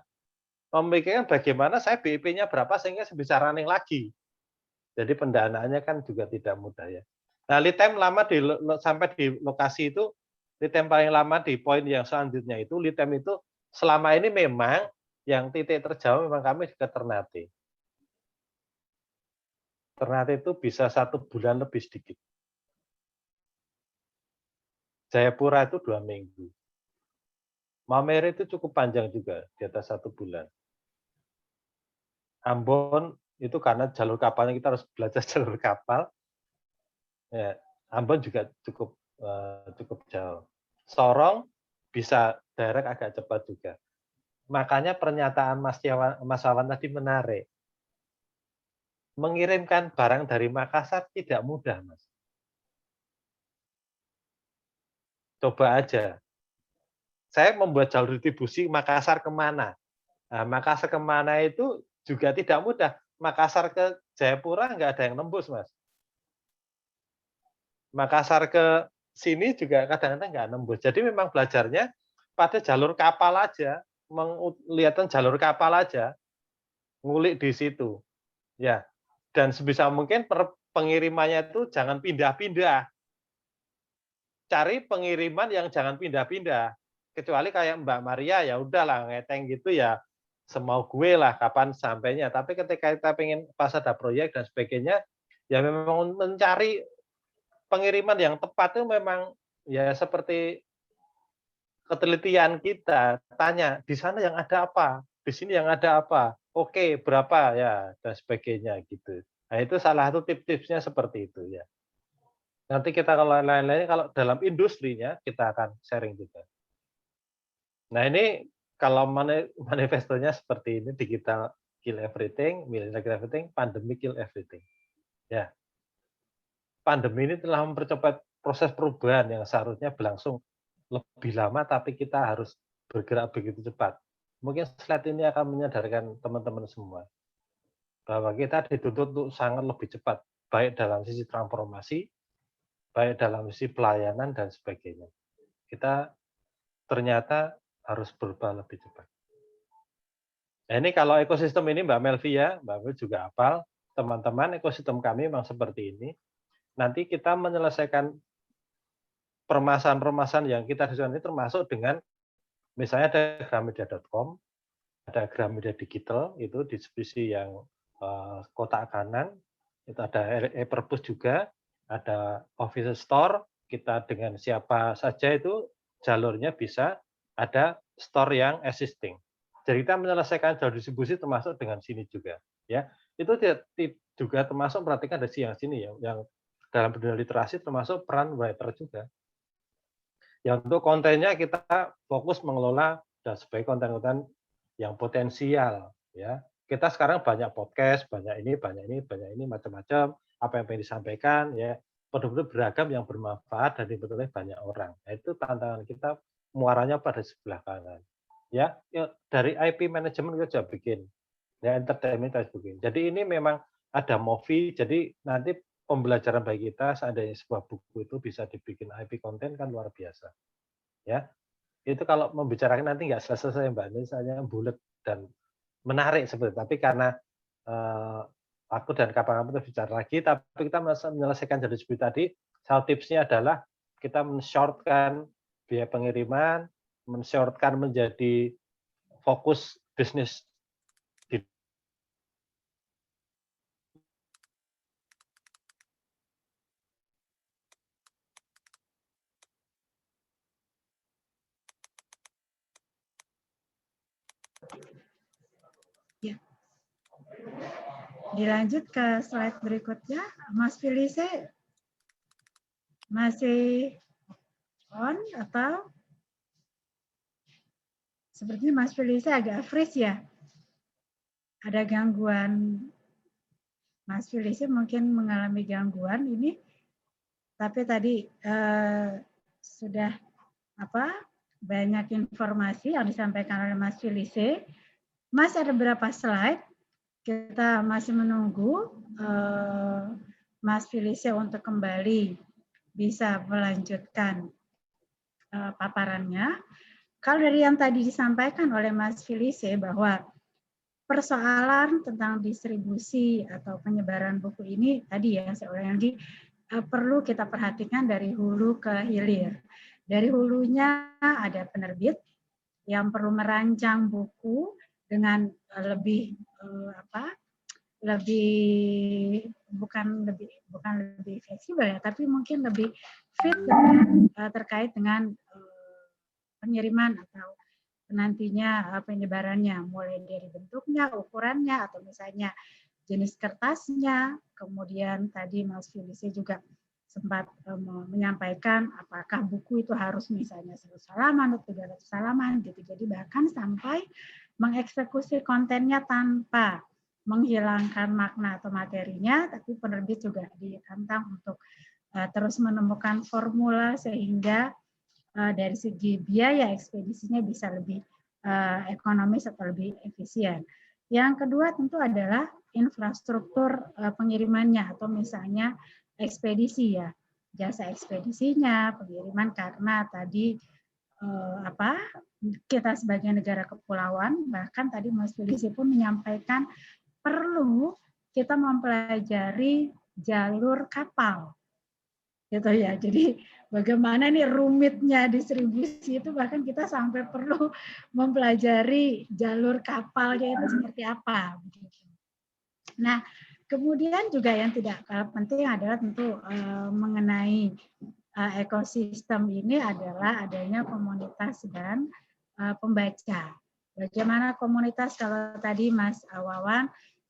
Memikirkan bagaimana saya BEP-nya berapa sehingga saya bisa running lagi. Jadi pendanaannya kan juga tidak mudah ya. Nah, lead time lama sampai di lokasi itu, lead time paling lama di poin yang selanjutnya itu, lead time itu selama ini memang yang titik terjauh memang kami ke Ternate. Ternate itu bisa 1 bulan lebih sedikit. Jayapura itu 2 minggu. Maumere itu cukup panjang juga, di atas 1 bulan. Ambon itu karena jalur kapalnya kita harus belajar jalur kapal. Ya, Ambon juga cukup jauh. Sorong bisa direct agak cepat juga. Makanya pernyataan Mas Wawan tadi menarik. Mengirimkan barang dari Makassar tidak mudah, Mas. Coba aja. Saya membuat jalur distribusi Makassar kemana? Nah, Makassar kemana itu juga tidak mudah. Makassar ke Jayapura nggak ada yang nembus, Mas. Makassar ke sini juga kadang-kadang nggak nembus. Jadi memang belajarnya pada jalur kapal aja, melihatkan jalur kapal aja, ngulik di situ. Ya, dan sebisa mungkin pengirimannya itu jangan pindah-pindah. Cari pengiriman yang jangan pindah-pindah. Kecuali kayak Mbak Maria, ya udahlah ngeteng gitu ya, semau gue lah kapan sampainya. Tapi ketika kita pengen pas ada proyek dan sebagainya, ya memang mencari pengiriman yang tepat itu memang ya seperti ketelitian kita. Tanya, di sana yang ada apa? Di sini yang ada apa? Oke, berapa ya dan sebagainya gitu. Nah, itu salah satu tips-tipsnya seperti itu ya. Nanti kita kalau lain-lain kalau dalam industrinya kita akan sharing juga. Nah, ini kalau manifestonya seperti ini, digital kill everything, millennial kill everything, pandemi kill everything. Ya. Pandemi ini telah mempercepat proses perubahan yang seharusnya berlangsung lebih lama, tapi kita harus bergerak begitu cepat. Mungkin slide ini akan menyadarkan teman-teman semua bahwa kita dituntut untuk sangat lebih cepat, baik dalam sisi transformasi, baik dalam sisi pelayanan dan sebagainya. Kita ternyata harus berubah lebih cepat. Nah, ini kalau ekosistem ini Mbak Melvi ya, Mbak Melvi juga hafal, teman-teman ekosistem kami memang seperti ini. Nanti kita menyelesaikan permasalahan-permasalahan yang kita diskusikan ini termasuk dengan misalnya ada gramedia.com, ada Gramedia Digital, itu distribusi yang kotak kanan, itu ada e-perpus juga, ada office store, kita dengan siapa saja itu jalurnya bisa, ada store yang existing. Jadi kita menyelesaikan jalur distribusi termasuk dengan sini juga, ya. Itu juga termasuk perhatikan dari yang sini ya, yang dalam dunia literasi termasuk peran writer juga. Ya untuk kontennya kita fokus mengelola dan sebagai konten-konten yang potensial, ya. Kita sekarang banyak podcast, banyak ini, macam-macam, apa yang pengen disampaikan, ya, betul-betul beragam yang bermanfaat dan dibutuhkan banyak orang. Nah, itu tantangan kita muaranya pada sebelah kanan. Ya, dari IP manajemen kita juga bikin, ya, entertainment kita bikin. Jadi ini memang ada movie, jadi nanti pembelajaran bagi kita seandainya sebuah buku itu bisa dibikin IP konten kan luar biasa. Ya, itu kalau membicarakan nanti nggak selesai Mbak, ini misalnya bulat dan menarik seperti, tapi karena aku dan kapan-kapan kita bicara lagi, tapi kita menyelesaikan jalur distribusi tadi. Salah tipsnya adalah kita men-shortkan biaya pengiriman, men-shortkan menjadi fokus bisnis. Ya. Dilanjut ke slide berikutnya, Mas Felice masih on atau sepertinya Mas Felice agak freeze ya? Ada gangguan, Mas Felice mungkin mengalami gangguan ini, tapi tadi sudah banyak informasi yang disampaikan oleh Mas Felice. Masih ada beberapa slide, kita masih menunggu Mas Felice untuk kembali bisa melanjutkan paparannya. Kalau dari yang tadi disampaikan oleh Mas Felice bahwa persoalan tentang distribusi atau penyebaran buku ini tadi ya, saya ulang lagi, perlu kita perhatikan dari hulu ke hilir. Dari hulunya ada penerbit yang perlu merancang buku dengan lebih bukan lebih fleksibel ya, tapi mungkin lebih fit terkait dengan pengiriman atau nantinya penyebarannya, mulai dari bentuknya, ukurannya, atau misalnya jenis kertasnya. Kemudian tadi Mas Felice juga sempat menyampaikan apakah buku itu harus misalnya 100 halaman atau 300 halaman gitu. Jadi bahkan sampai mengeksekusi kontennya tanpa menghilangkan makna atau materinya, tapi penerbit juga ditantang untuk terus menemukan formula sehingga dari segi biaya ekspedisinya bisa lebih ekonomis atau lebih efisien. Yang kedua tentu adalah infrastruktur pengirimannya atau misalnya ekspedisi ya, jasa ekspedisinya, pengiriman, karena tadi kita sebagai negara kepulauan, bahkan tadi Mas Felice pun menyampaikan perlu kita mempelajari jalur kapal. Gitu ya. Jadi bagaimana nih rumitnya distribusi itu, bahkan kita sampai perlu mempelajari jalur kapalnya itu seperti apa. Nah, kemudian juga yang tidak kalah penting adalah tentu mengenai ekosistem ini adalah adanya komunitas dan pembaca. Bagaimana komunitas, kalau tadi Mas Wawan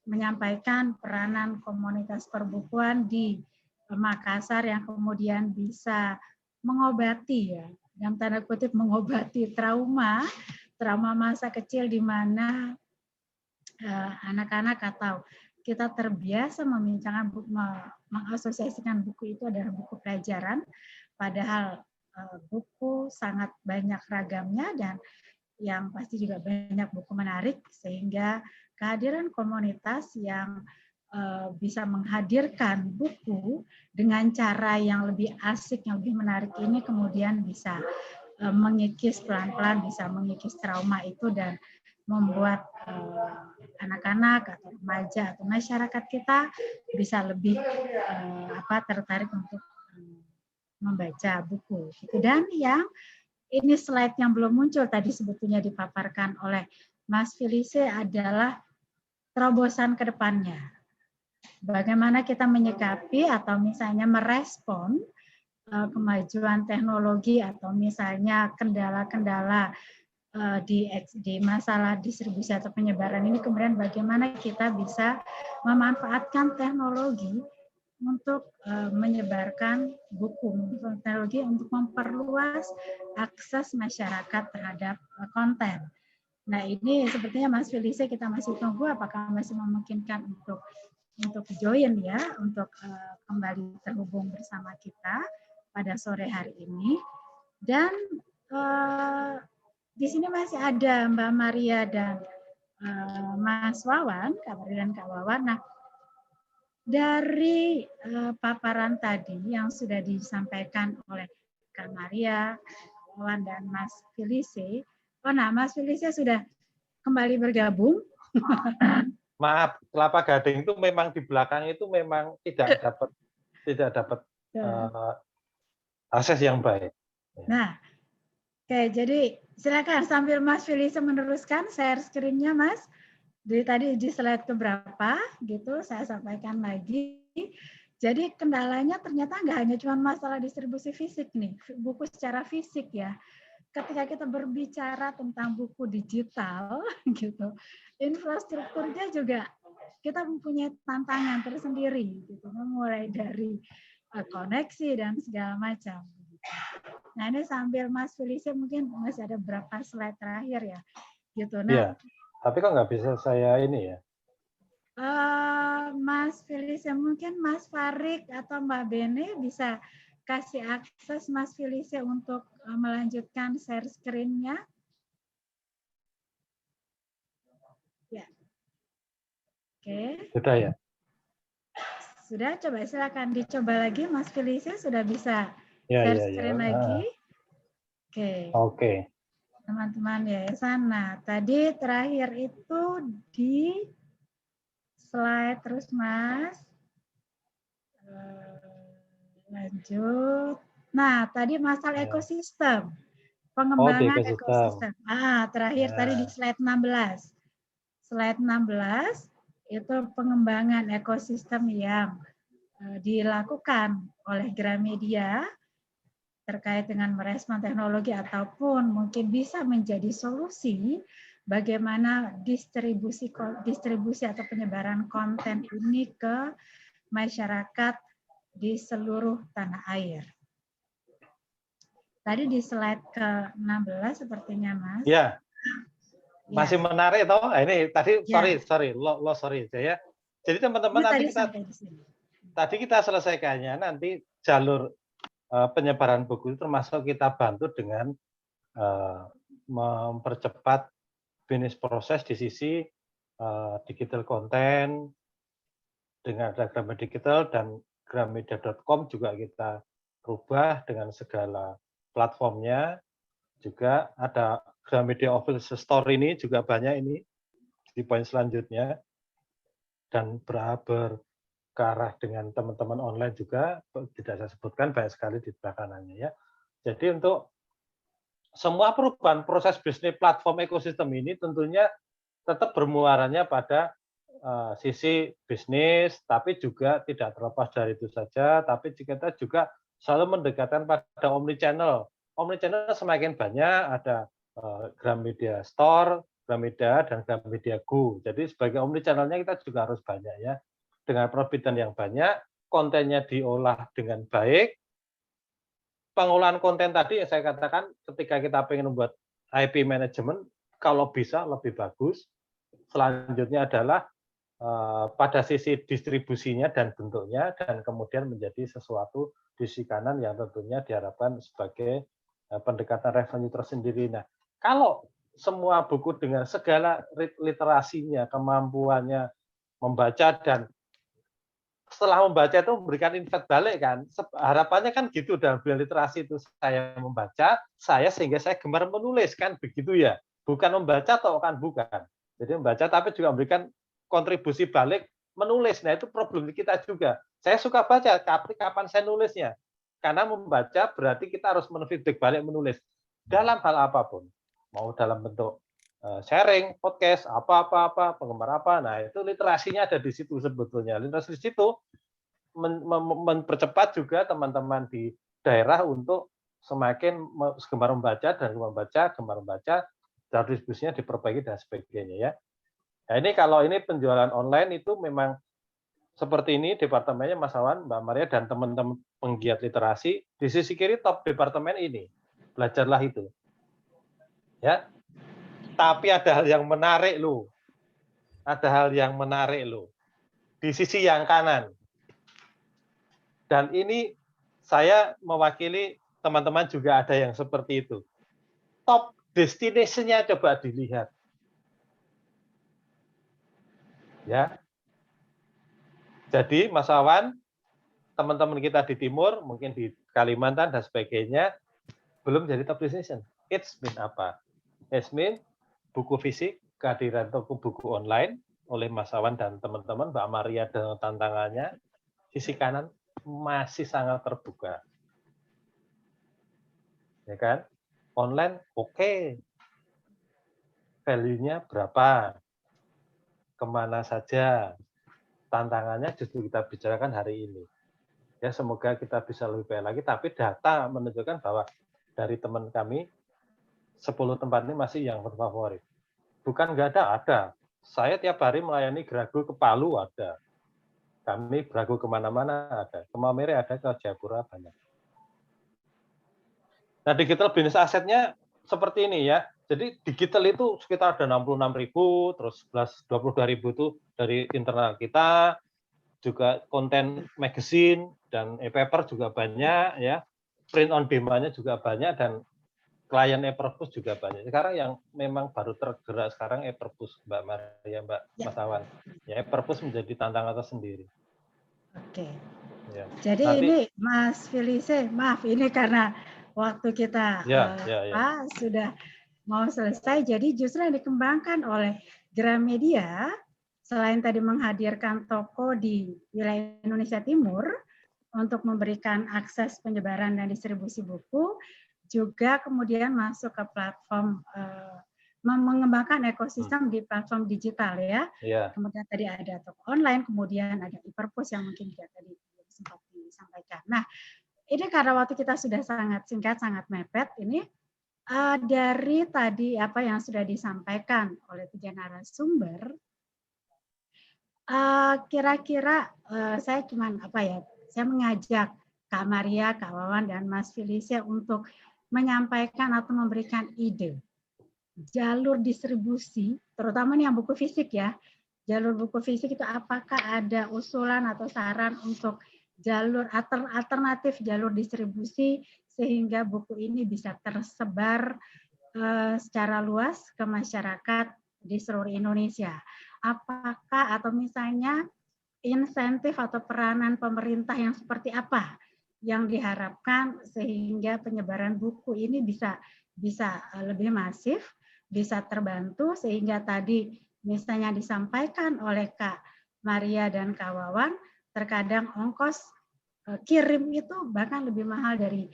menyampaikan peranan komunitas perbukuan di Makassar yang kemudian bisa mengobati ya, dalam tanda kutip mengobati trauma masa kecil di mana anak-anak atau kita terbiasa membincangkan, mengasosiasikan buku itu adalah buku pelajaran, padahal buku sangat banyak ragamnya dan yang pasti juga banyak buku menarik, sehingga kehadiran komunitas yang bisa menghadirkan buku dengan cara yang lebih asik, yang lebih menarik ini kemudian bisa mengikis pelan-pelan, bisa mengikis trauma itu dan membuat anak-anak atau remaja atau masyarakat kita bisa lebih tertarik untuk membaca buku. Dan yang ini slide yang belum muncul tadi sebetulnya dipaparkan oleh Mas Felice adalah terobosan ke depannya. Bagaimana kita menyikapi atau misalnya merespon kemajuan teknologi atau misalnya kendala-kendala di masalah distribusi atau penyebaran ini, kemudian bagaimana kita bisa memanfaatkan teknologi untuk menyebarkan buku, teknologi untuk memperluas akses masyarakat terhadap konten. Nah, ini sepertinya Mas Felice kita masih tunggu apakah masih memungkinkan untuk join ya, untuk kembali terhubung bersama kita pada sore hari ini. Dan di sini masih ada Mbak Maria dan Mas Wawan, Kak Maria dan Kak Wawan. Nah, dari paparan tadi yang sudah disampaikan oleh Kak Maria, Wawan dan Mas Felice, Mas Felice sudah kembali bergabung. maaf, Kelapa Gading itu memang di belakang itu memang tidak dapat akses yang baik. Nah, oke, jadi silakan sambil Mas Filisa meneruskan share screen-nya, Mas. Tadi di slide keberapa gitu saya sampaikan lagi. Jadi kendalanya ternyata nggak hanya cuma masalah distribusi fisik nih, buku secara fisik ya. Ketika kita berbicara tentang buku digital gitu, infrastrukturnya juga kita mempunyai tantangan tersendiri gitu, mulai dari koneksi dan segala macam. Nah ini sambil Mas Felicia mungkin masih ada berapa slide terakhir ya, gitu. Nah, iya, tapi kok nggak bisa saya ini ya? Mas Felicia mungkin Mas Farik atau Mbak Bene bisa kasih akses Mas Felicia untuk melanjutkan share screen-nya. Ya, oke. Sudah ya? Sudah, coba silakan dicoba lagi Mas Felicia sudah bisa Ya, share ya, screen ya. lagi. Oke. Oke. Teman-teman yayasan. Nah, tadi terakhir itu di slide terus Mas. Lanjut. Nah, tadi masalah Ya. ekosistem. Oh, Pengembangan di ekosistem. Terakhir ya. tadi di slide 16. Slide 16 itu pengembangan ekosistem yang dilakukan oleh Gramedia terkait dengan merespon teknologi ataupun mungkin bisa menjadi solusi bagaimana distribusi atau penyebaran konten ini ke masyarakat di seluruh tanah air. Tadi di slide ke-16 sepertinya Mas. Ya. Masih menarik toh? Ini tadi sorry, ya. Jadi teman-teman tadi kita selesaikannya nanti jalur penyebaran buku itu termasuk kita bantu dengan mempercepat bisnis proses di sisi digital content dengan ada Gramedia Digital dan gramedia.com juga kita rubah dengan segala platformnya. Juga ada Gramedia Official Store ini juga banyak ini di poin selanjutnya dan berarah dengan teman-teman online juga tidak saya sebutkan banyak sekali di belakangnya ya. Jadi untuk semua perubahan proses bisnis platform ekosistem ini tentunya tetap bermuaranya pada sisi bisnis, tapi juga tidak terlepas dari itu saja, tapi kita juga selalu mendekatkan pada omnichannel. Omnichannel semakin banyak, ada Gramedia Store, Gramedia, dan Gramedia Go. Jadi sebagai omnichannelnya kita juga harus banyak ya. Dengan penerbitan yang banyak, kontennya diolah dengan baik. Pengolahan konten tadi saya katakan ketika kita pengen membuat IP management, kalau bisa lebih bagus. Selanjutnya adalah pada sisi distribusinya dan bentuknya, dan kemudian menjadi sesuatu di sisi kanan yang tentunya diharapkan sebagai pendekatan revenue tersendiri. Nah, kalau semua buku dengan segala literasinya, kemampuannya membaca, dan setelah membaca itu memberikan insight balik kan, harapannya kan gitu dalam bidang literasi itu saya membaca, sehingga saya gemar menulis kan begitu ya, bukan membaca atau kan bukan. Jadi membaca tapi juga memberikan kontribusi balik menulis. Nah, itu problem kita juga. Saya suka baca, tapi kapan saya nulisnya? Karena membaca berarti kita harus menfeedback balik menulis. Dalam hal apapun. Mau dalam bentuk sharing, podcast, apa-apa, penggemar apa. Nah, itu literasinya ada di situ sebetulnya. Literasi di situ mempercepat juga teman-teman di daerah untuk semakin gemar membaca dan gemar membaca, jalur distribusinya diperbaiki dan sebagainya ya. Nah, ini kalau ini penjualan online itu memang seperti ini departemennya Mas Awan, Mbak Maria, dan teman-teman penggiat literasi. Di sisi kiri top departemen ini. Belajarlah itu. Ya. Tapi ada hal yang menarik loh. Ada hal yang menarik loh. Di sisi yang kanan. Dan ini saya mewakili teman-teman juga ada yang seperti itu. Top destination-nya coba dilihat. Ya. Jadi Mas Awan, teman-teman kita di timur, mungkin di Kalimantan dan sebagainya, belum jadi top destination. It's mean apa? It's mean buku fisik, kehadiran toko buku online, oleh Mas Awan dan teman-teman, Mbak Maria dengan tantangannya, sisi kanan masih sangat terbuka. Ya kan? Online oke. Value-nya berapa? Kemana saja? Tantangannya justru kita bicarakan hari ini. Ya, semoga kita bisa lebih baik lagi, tapi data menunjukkan bahwa dari teman kami, 10 tempat ini masih yang terfavorit. Bukan nggak ada. Saya tiap hari melayani Grago ke Palu ada. Kami Grago kemana-mana ada. Ke Maumere ada, ke Jayapura banyak. Nah, digital business assetnya seperti ini ya. Jadi digital itu sekitar ada 66.000, terus 22.000 itu dari internal kita, juga konten magazine dan e-paper juga banyak ya. Print on demand-nya juga banyak dan klien e-perpus juga banyak. Sekarang yang memang baru tergerak sekarang e-perpus, Mbak Maria, Mbak Mas Awan. Ya, e-perpus menjadi tantangan tersendiri. Oke. Ya. Jadi Nanti, ini Mas Felice, maaf ini karena waktu kita sudah mau selesai, jadi justru yang dikembangkan oleh Gramedia selain tadi menghadirkan toko di wilayah Indonesia Timur untuk memberikan akses penyebaran dan distribusi buku, juga kemudian masuk ke platform mengembangkan ekosistem di platform digital ya. Kemudian tadi ada toko online, kemudian ada e-perpus yang mungkin juga tadi sempat disampaikan. Nah, ini karena waktu kita sudah sangat singkat, sangat mepet, ini dari tadi apa yang sudah disampaikan oleh 3 narasumber, kira-kira saya saya mengajak Kak Maria, Kak Wawan, dan Mas Felice untuk menyampaikan atau memberikan ide jalur distribusi, terutama nih yang buku fisik ya, jalur buku fisik itu apakah ada usulan atau saran untuk jalur alternatif jalur distribusi sehingga buku ini bisa tersebar secara luas ke masyarakat di seluruh Indonesia. Apakah atau misalnya insentif atau peranan pemerintah yang seperti apa yang diharapkan sehingga penyebaran buku ini bisa lebih masif, bisa terbantu sehingga tadi misalnya disampaikan oleh Kak Maria dan Kak Wawan, terkadang ongkos kirim itu bahkan lebih mahal dari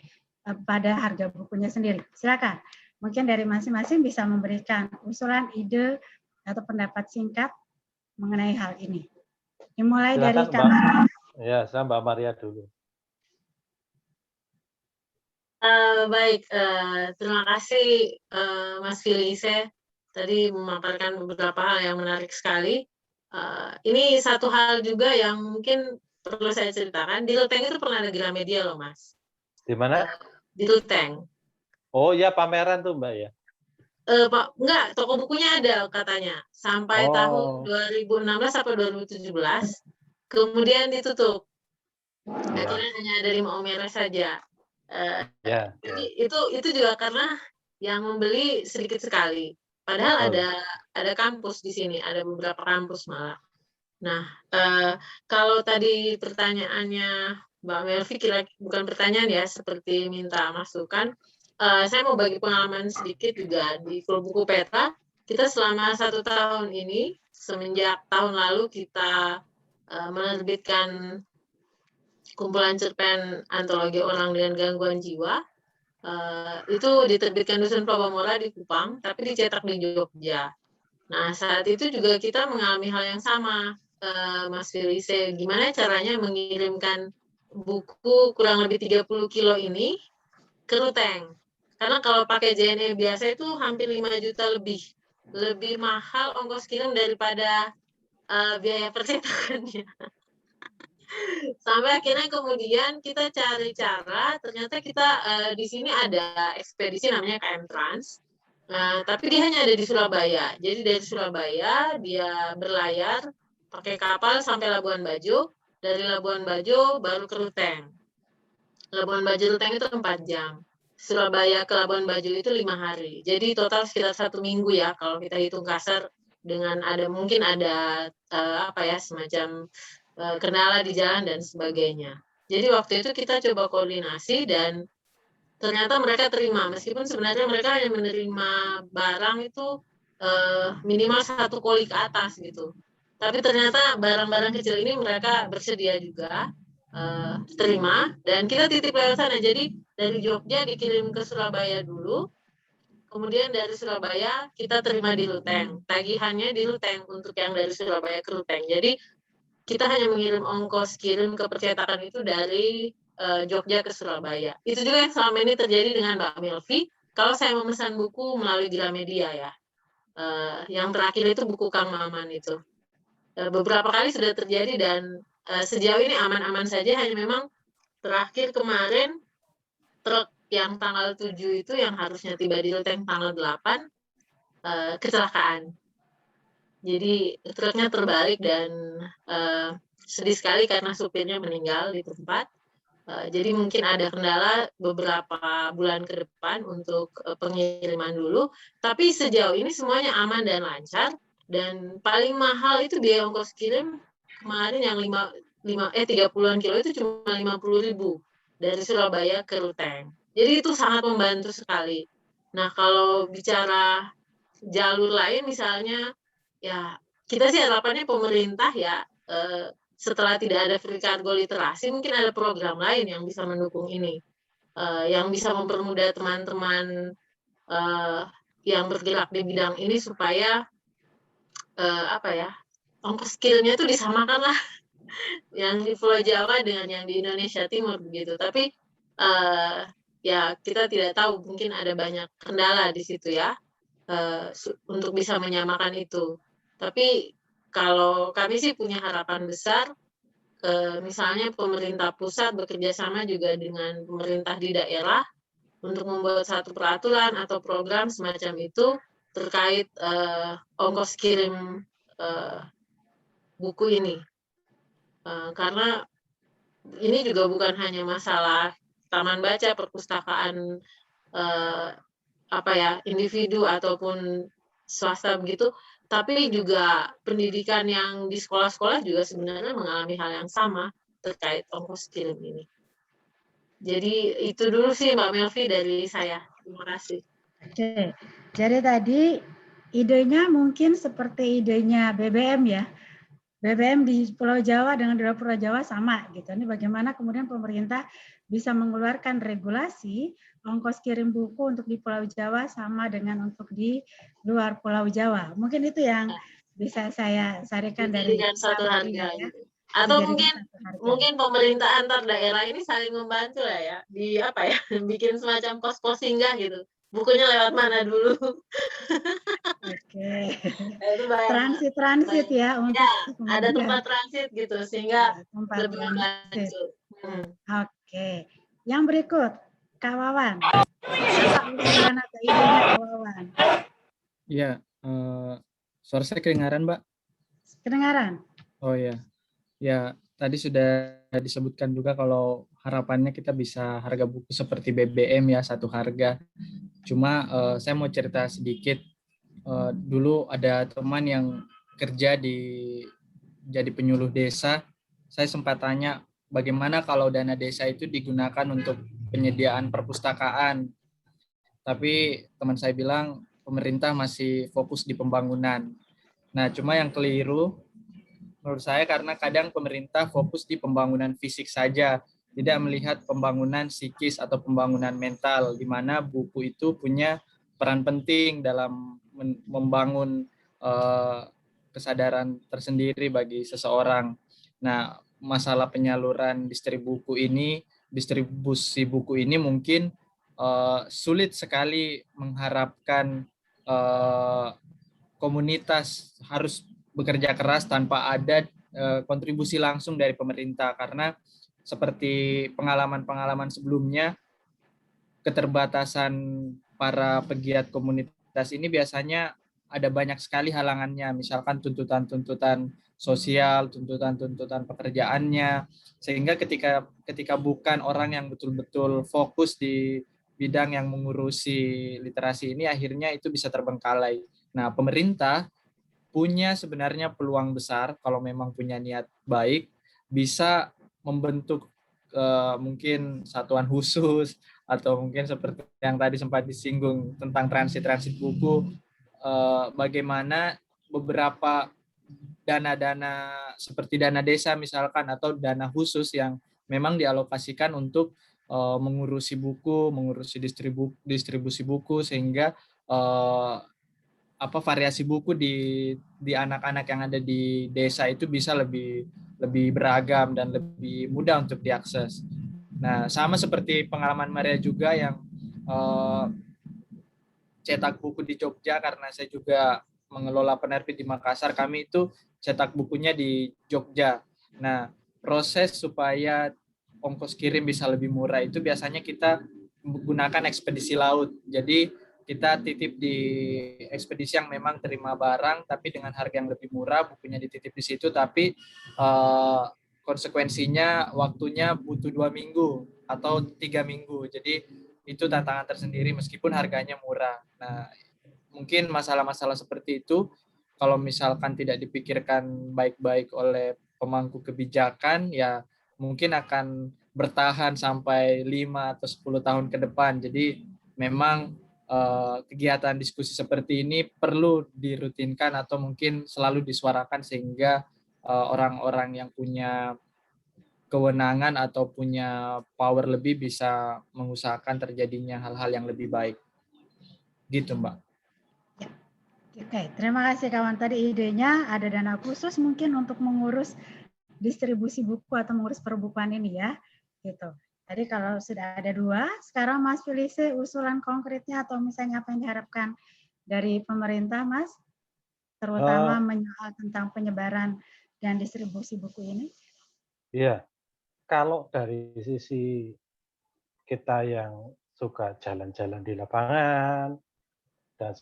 pada harga bukunya sendiri. Silakan. Mungkin dari masing-masing bisa memberikan usulan, ide atau pendapat singkat mengenai hal ini. Dimulai dari Kak Maria. Ya, saya Mbak Maria dulu. Baik, terima kasih Mas Felice tadi memaparkan beberapa hal yang menarik sekali. Ini satu hal juga yang mungkin perlu saya ceritakan. Di Luteng itu pernah ada Gramedia loh, Mas. Di mana? Di Luteng. Oh ya, pameran tuh Mbak ya? Pak, enggak, toko bukunya ada katanya. Sampai tahun 2016 atau 2017. Kemudian ditutup. Akhirnya hanya ada 5 Maumere saja. Jadi itu juga karena yang membeli sedikit sekali. Padahal ada kampus di sini, ada beberapa kampus malah. Nah, kalau tadi pertanyaannya Mbak Melvi, bukan pertanyaan ya, seperti minta masukan. Saya mau bagi pengalaman sedikit juga di Klub Buku Peta. Kita selama 1 tahun ini, semenjak tahun lalu kita menerbitkan kumpulan cerpen antologi orang dengan gangguan jiwa. Itu diterbitkan Dusun Pabamora di Kupang, tapi dicetak di Jogja. Nah, saat itu juga kita mengalami hal yang sama, Mas Felice. Gimana caranya mengirimkan buku kurang lebih 30 kilo ini ke Ruteng. Karena kalau pakai JNE biasa itu hampir 5 juta lebih. Lebih mahal ongkos kirim daripada biaya percetakannya. Sampai akhirnya kemudian kita cari cara, ternyata kita di sini ada ekspedisi namanya KM Trans, tapi dia hanya ada di Surabaya. Jadi dari Surabaya dia berlayar pakai kapal sampai Labuan Bajo, dari Labuan Bajo baru ke Ruteng. Labuan Bajo Ruteng itu 4 jam. Surabaya ke Labuan Bajo itu 5 hari. Jadi total sekitar 1 minggu ya kalau kita hitung kasar, dengan mungkin ada semacam kendala di jalan dan sebagainya. Jadi waktu itu kita coba koordinasi dan ternyata mereka terima, meskipun sebenarnya mereka hanya menerima barang itu minimal 1 koli ke atas gitu. Tapi ternyata barang-barang kecil ini mereka bersedia juga terima, dan kita titip lewat sana. Jadi dari Jogja dikirim ke Surabaya dulu, kemudian dari Surabaya kita terima di Ruteng. Tagihannya di Ruteng untuk yang dari Surabaya ke Ruteng. Jadi kita hanya mengirim ongkos kirim ke percetakan itu dari Jogja ke Surabaya. Itu juga yang selama ini terjadi dengan Mbak Melvi. Kalau saya memesan buku melalui Gramedia ya, yang terakhir itu buku Kang Maman itu. Beberapa kali sudah terjadi dan sejauh ini aman-aman saja, hanya memang terakhir kemarin truk yang tanggal 7 itu yang harusnya tiba di Ruteng tanggal 8 kecelakaan. Jadi truknya terbalik dan sedih sekali karena supirnya meninggal di tempat. Jadi mungkin ada kendala beberapa bulan ke depan untuk pengiriman dulu, tapi sejauh ini semuanya aman dan lancar. Dan paling mahal itu biaya ongkos kirim kemarin yang 30-an kilo itu cuma 50.000 dari Surabaya ke Ruteng. Jadi itu sangat membantu sekali. Nah, kalau bicara jalur lain misalnya, ya kita sih harapannya pemerintah ya, setelah tidak ada free cargo literasi, mungkin ada program lain yang bisa mendukung ini, yang bisa mempermudah teman-teman yang bergerak di bidang ini supaya ongkos kirimnya itu disamakan lah yang di Pulau Jawa dengan yang di Indonesia Timur begitu. Tapi ya kita tidak tahu, mungkin ada banyak kendala di situ ya untuk bisa menyamakan itu. Tapi kalau kami sih punya harapan besar, misalnya pemerintah pusat bekerja sama juga dengan pemerintah di daerah untuk membuat satu peraturan atau program semacam itu terkait ongkos kirim buku ini. Karena ini juga bukan hanya masalah taman baca, perpustakaan individu ataupun swasta begitu, tapi juga pendidikan yang di sekolah-sekolah juga sebenarnya mengalami hal yang sama terkait ongkos kirim ini. Jadi itu dulu sih Mbak Melvi dari saya. Terima kasih. Oke, jadi tadi idenya mungkin seperti idenya BBM ya. BBM di Pulau Jawa dengan di luar Pulau Jawa sama gitu. Ini bagaimana kemudian pemerintah bisa mengeluarkan regulasi ongkos kirim buku untuk di Pulau Jawa sama dengan untuk di luar Pulau Jawa. Mungkin itu yang bisa saya saringkan dari satu harga ya. gitu. Atau mungkin pemerintah antar daerah ini saling membantu lah ya, di bikin semacam pos-pos singgah gitu. Bukunya lewat mana dulu? Oke. Transit ya untuk ada tempat transit gitu sehingga lebih membantu. Oke. Yang berikut, Kak Wawan. Usulan atau idenya Kak Wawan? Iya, suara saya kedengaran, Mbak? Kedengaran. Oh ya. Ya, tadi sudah disebutkan juga kalau harapannya kita bisa harga buku seperti BBM ya, satu harga. Cuma saya mau cerita sedikit. Dulu ada teman yang kerja jadi penyuluh desa. Saya sempat tanya bagaimana kalau dana desa itu digunakan untuk penyediaan perpustakaan. Tapi teman saya bilang pemerintah masih fokus di pembangunan. Nah, cuma yang keliru menurut saya karena kadang pemerintah fokus di pembangunan fisik saja, tidak melihat pembangunan psikis atau pembangunan mental, di mana buku itu punya peran penting dalam membangun kesadaran tersendiri bagi seseorang. Nah, masalah penyaluran distribusi buku ini mungkin sulit sekali mengharapkan komunitas harus bekerja keras tanpa ada kontribusi langsung dari pemerintah, karena seperti pengalaman-pengalaman sebelumnya, keterbatasan para pegiat komunitas ini biasanya ada banyak sekali halangannya, misalkan tuntutan-tuntutan sosial, tuntutan-tuntutan pekerjaannya, sehingga ketika bukan orang yang betul-betul fokus di bidang yang mengurusi literasi ini, akhirnya itu bisa terbengkalai. Nah, pemerintah punya sebenarnya peluang besar kalau memang punya niat baik, bisa membentuk mungkin satuan khusus atau mungkin seperti yang tadi sempat disinggung tentang transit buku, bagaimana beberapa dana-dana seperti dana desa misalkan, atau dana khusus yang memang dialokasikan untuk mengurusi buku, mengurusi distribusi buku, sehingga variasi buku di anak-anak yang ada di desa itu bisa lebih beragam dan lebih mudah untuk diakses. Nah, sama seperti pengalaman Maria juga yang cetak buku di Jogja, karena saya juga mengelola penerbit di Makassar, kami itu cetak bukunya di Jogja. Nah, proses supaya ongkos kirim bisa lebih murah itu biasanya kita menggunakan ekspedisi laut. Jadi kita titip di ekspedisi yang memang terima barang tapi dengan harga yang lebih murah, bukunya dititip di situ, tapi konsekuensinya waktunya butuh 2 minggu atau 3 minggu. Jadi itu tantangan tersendiri meskipun harganya murah. Nah, mungkin masalah-masalah seperti itu kalau misalkan tidak dipikirkan baik-baik oleh pemangku kebijakan, ya mungkin akan bertahan sampai 5 atau 10 tahun ke depan. Jadi memang kegiatan diskusi seperti ini perlu dirutinkan atau mungkin selalu disuarakan sehingga orang-orang yang punya kewenangan atau punya power lebih bisa mengusahakan terjadinya hal-hal yang lebih baik. Gitu, Mbak. Ya. Oke, terima kasih kawan. Tadi idenya ada dana khusus mungkin untuk mengurus distribusi buku atau mengurus perbukuan ini ya. Gitu. Tadi kalau sudah ada 2, sekarang Mas Filise usulan konkretnya atau misalnya apa yang diharapkan dari pemerintah, Mas? Terutama menyoal tentang penyebaran dan distribusi buku ini. Iya, kalau dari sisi kita yang suka jalan-jalan di lapangan dan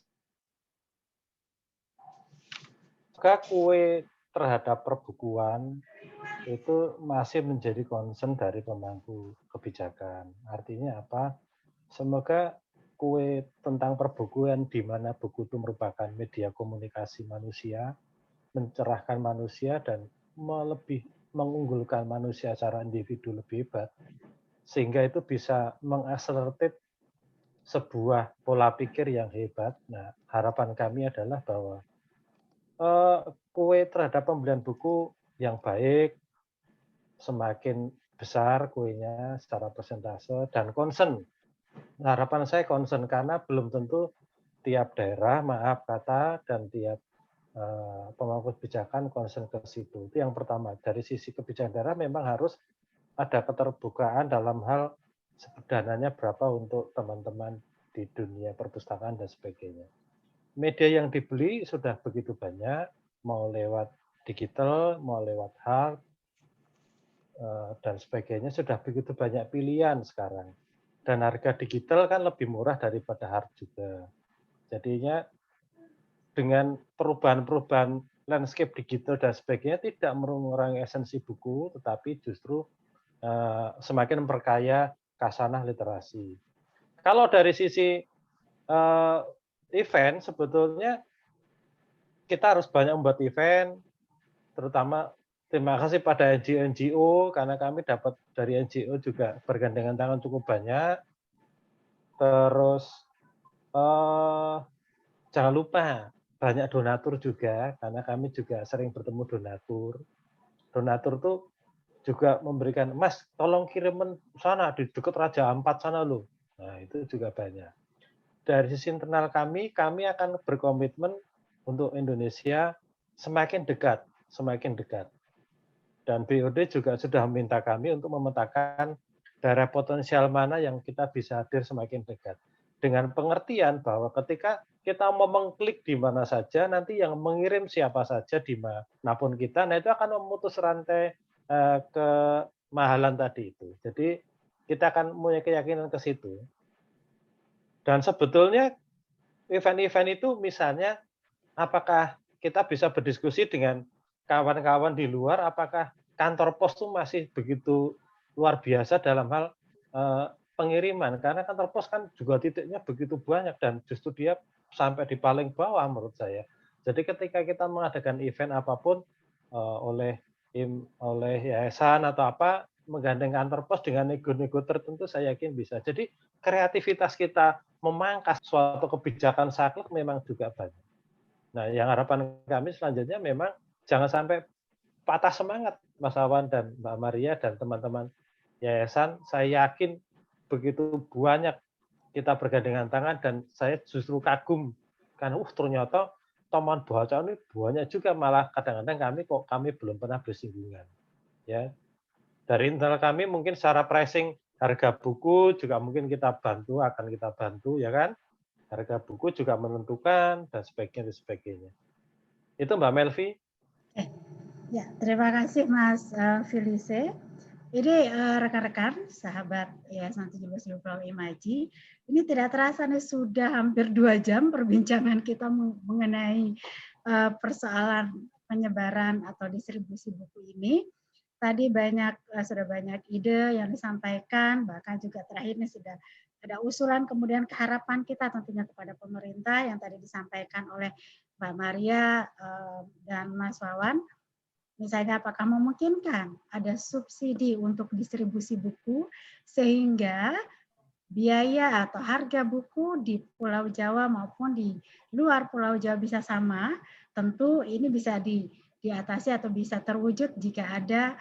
juga kue terhadap perbukuan itu masih menjadi concern dari pemangku kebijakan. Artinya apa? Semoga kue tentang perbukuan di mana buku itu merupakan media komunikasi manusia, mencerahkan manusia dan lebih mengunggulkan manusia secara individu lebih hebat, sehingga itu bisa mengakseleratif sebuah pola pikir yang hebat. Nah, harapan kami adalah bahwa kue terhadap pembelian buku yang baik, semakin besar kuenya secara persentase dan concern. Harapan saya concern karena belum tentu tiap daerah, maaf kata, dan tiap pemangku kebijakan concern ke situ. Itu yang pertama. Dari sisi kebijakan daerah memang harus ada keterbukaan dalam hal dananya berapa untuk teman-teman di dunia perpustakaan dan sebagainya. Media yang dibeli sudah begitu banyak, mau lewat digital, mau lewat hard, dan sebagainya, sudah begitu banyak pilihan sekarang. Dan harga digital kan lebih murah daripada hard juga. Jadinya dengan perubahan-perubahan landscape digital dan sebagainya tidak mengurangi esensi buku, tetapi justru semakin memperkaya khasanah literasi. Kalau dari sisi event, sebetulnya kita harus banyak membuat event, terutama terima kasih pada NGO, karena kami dapat dari NGO juga bergandengan tangan cukup banyak. Terus jangan lupa banyak donatur juga, karena kami juga sering bertemu donatur. Donatur tuh juga memberikan, Mas, tolong kirimin sana di dekat Raja Ampat sana loh. Nah, itu juga banyak. Dari sisi internal kami akan berkomitmen untuk Indonesia semakin dekat. Dan BOD juga sudah meminta kami untuk memetakan daerah potensial mana yang kita bisa hadir semakin dekat. Dengan pengertian bahwa ketika kita mau mengklik di mana saja, nanti yang mengirim siapa saja dimanapun kita, nah itu akan memutus rantai kemahalan tadi itu. Jadi kita akan punya keyakinan ke situ. Dan sebetulnya event-event itu misalnya apakah kita bisa berdiskusi dengan kawan-kawan di luar, apakah kantor pos itu masih begitu luar biasa dalam hal pengiriman, karena kantor pos kan juga titiknya begitu banyak dan justru dia sampai di paling bawah menurut saya. Jadi ketika kita mengadakan event apapun oleh yayasan atau apa, menggandeng kantor pos dengan nego-nego tertentu, saya yakin bisa. Jadi kreativitas kita memangkas suatu kebijakan saklek memang juga banyak. Nah, yang harapan kami selanjutnya memang jangan sampai patah semangat Mas Wawan dan Mbak Maria dan teman-teman yayasan. Saya yakin begitu banyak kita bergandengan tangan dan saya justru kagum karena ternyata teman baca ini banyak juga, malah kadang-kadang kami belum pernah bersinggungan. Ya, dari internal kami mungkin secara pricing harga buku juga mungkin akan kita bantu ya kan. Harga buku juga menentukan dan sebagainya. Itu Mbak Melvi. Ya, terima kasih Mas Felice. Ini rekan-rekan, sahabat Yayasan 17.000 Pulau Imaji, ini tidak terasa nih sudah hampir 2 jam perbincangan kita mengenai persoalan penyebaran atau distribusi buku ini. Tadi sudah banyak ide yang disampaikan, bahkan juga terakhir ini sudah ada usulan kemudian keharapan kita tentunya kepada pemerintah yang tadi disampaikan oleh Mbak Maria dan Mas Wawan. Misalnya apakah memungkinkan ada subsidi untuk distribusi buku sehingga biaya atau harga buku di Pulau Jawa maupun di luar Pulau Jawa bisa sama. Tentu ini bisa diatasi atau bisa terwujud jika ada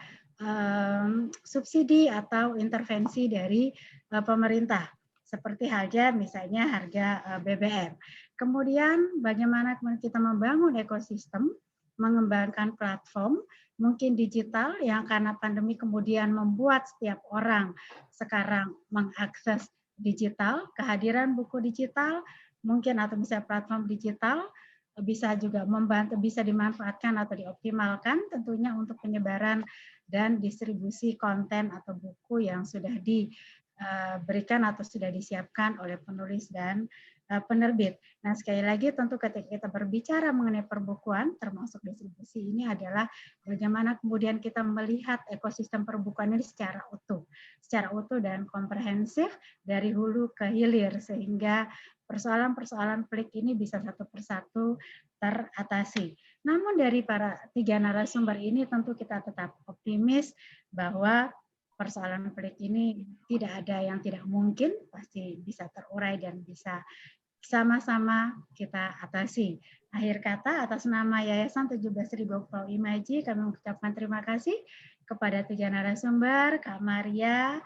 subsidi atau intervensi dari pemerintah. Seperti halnya misalnya harga BBM. Kemudian bagaimana kita membangun ekosistem, mengembangkan platform, mungkin digital yang karena pandemi kemudian membuat setiap orang sekarang mengakses digital, kehadiran buku digital, mungkin atau misalnya platform digital, bisa juga membantu, bisa dimanfaatkan atau dioptimalkan tentunya untuk penyebaran dan distribusi konten atau buku yang sudah diberikan atau sudah disiapkan oleh penulis dan penerbit. Nah, sekali lagi tentu ketika kita berbicara mengenai perbukuan termasuk distribusi ini adalah bagaimana kemudian kita melihat ekosistem perbukuan ini secara utuh dan komprehensif dari hulu ke hilir sehingga persoalan-persoalan pelik ini bisa satu persatu teratasi. Namun dari para 3 narasumber ini tentu kita tetap optimis bahwa persoalan pelik ini tidak ada yang tidak mungkin, pasti bisa terurai dan bisa sama-sama kita atasi. Akhir kata, atas nama Yayasan 17.000 Pulau Imaji, kami mengucapkan terima kasih kepada 3 narasumber, Kak Maria,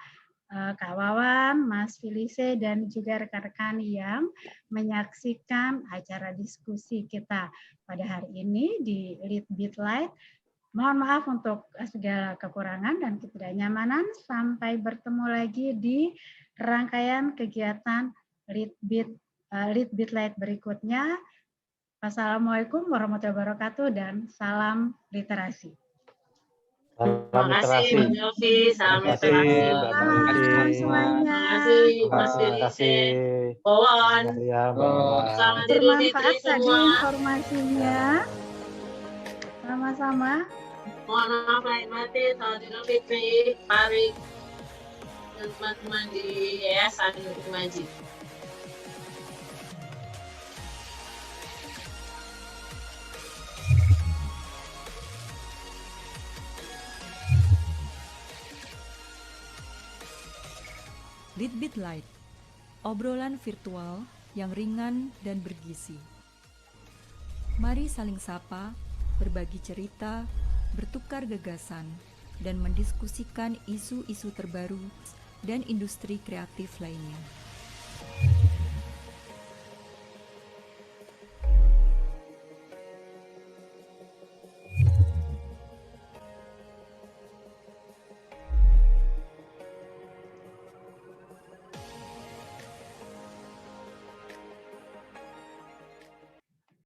Kak Wawan, Mas Felice, dan juga rekan-rekan yang menyaksikan acara diskusi kita pada hari ini di Lead Bit Light. Mohon maaf untuk segala kekurangan dan ketidaknyamanan. Sampai bertemu lagi di rangkaian kegiatan Lead Bit Light berikutnya. Wassalamualaikum warahmatullahi wabarakatuh dan salam literasi. Terima kasih Mbak Melvi, salam literasi. Semuanya. Terima kasih Mas Felice, Wawan. Selamat Idul Fitri semua. Informasinya. Sama-sama. Mohon maaf lahir batin, selamat Idul Fitri, Farik, dan teman-teman di Yayasan Imaji. Lead Bit Light, obrolan virtual yang ringan dan bergizi. Mari saling sapa, berbagi cerita, bertukar gagasan, dan mendiskusikan isu-isu terbaru dan industri kreatif lainnya.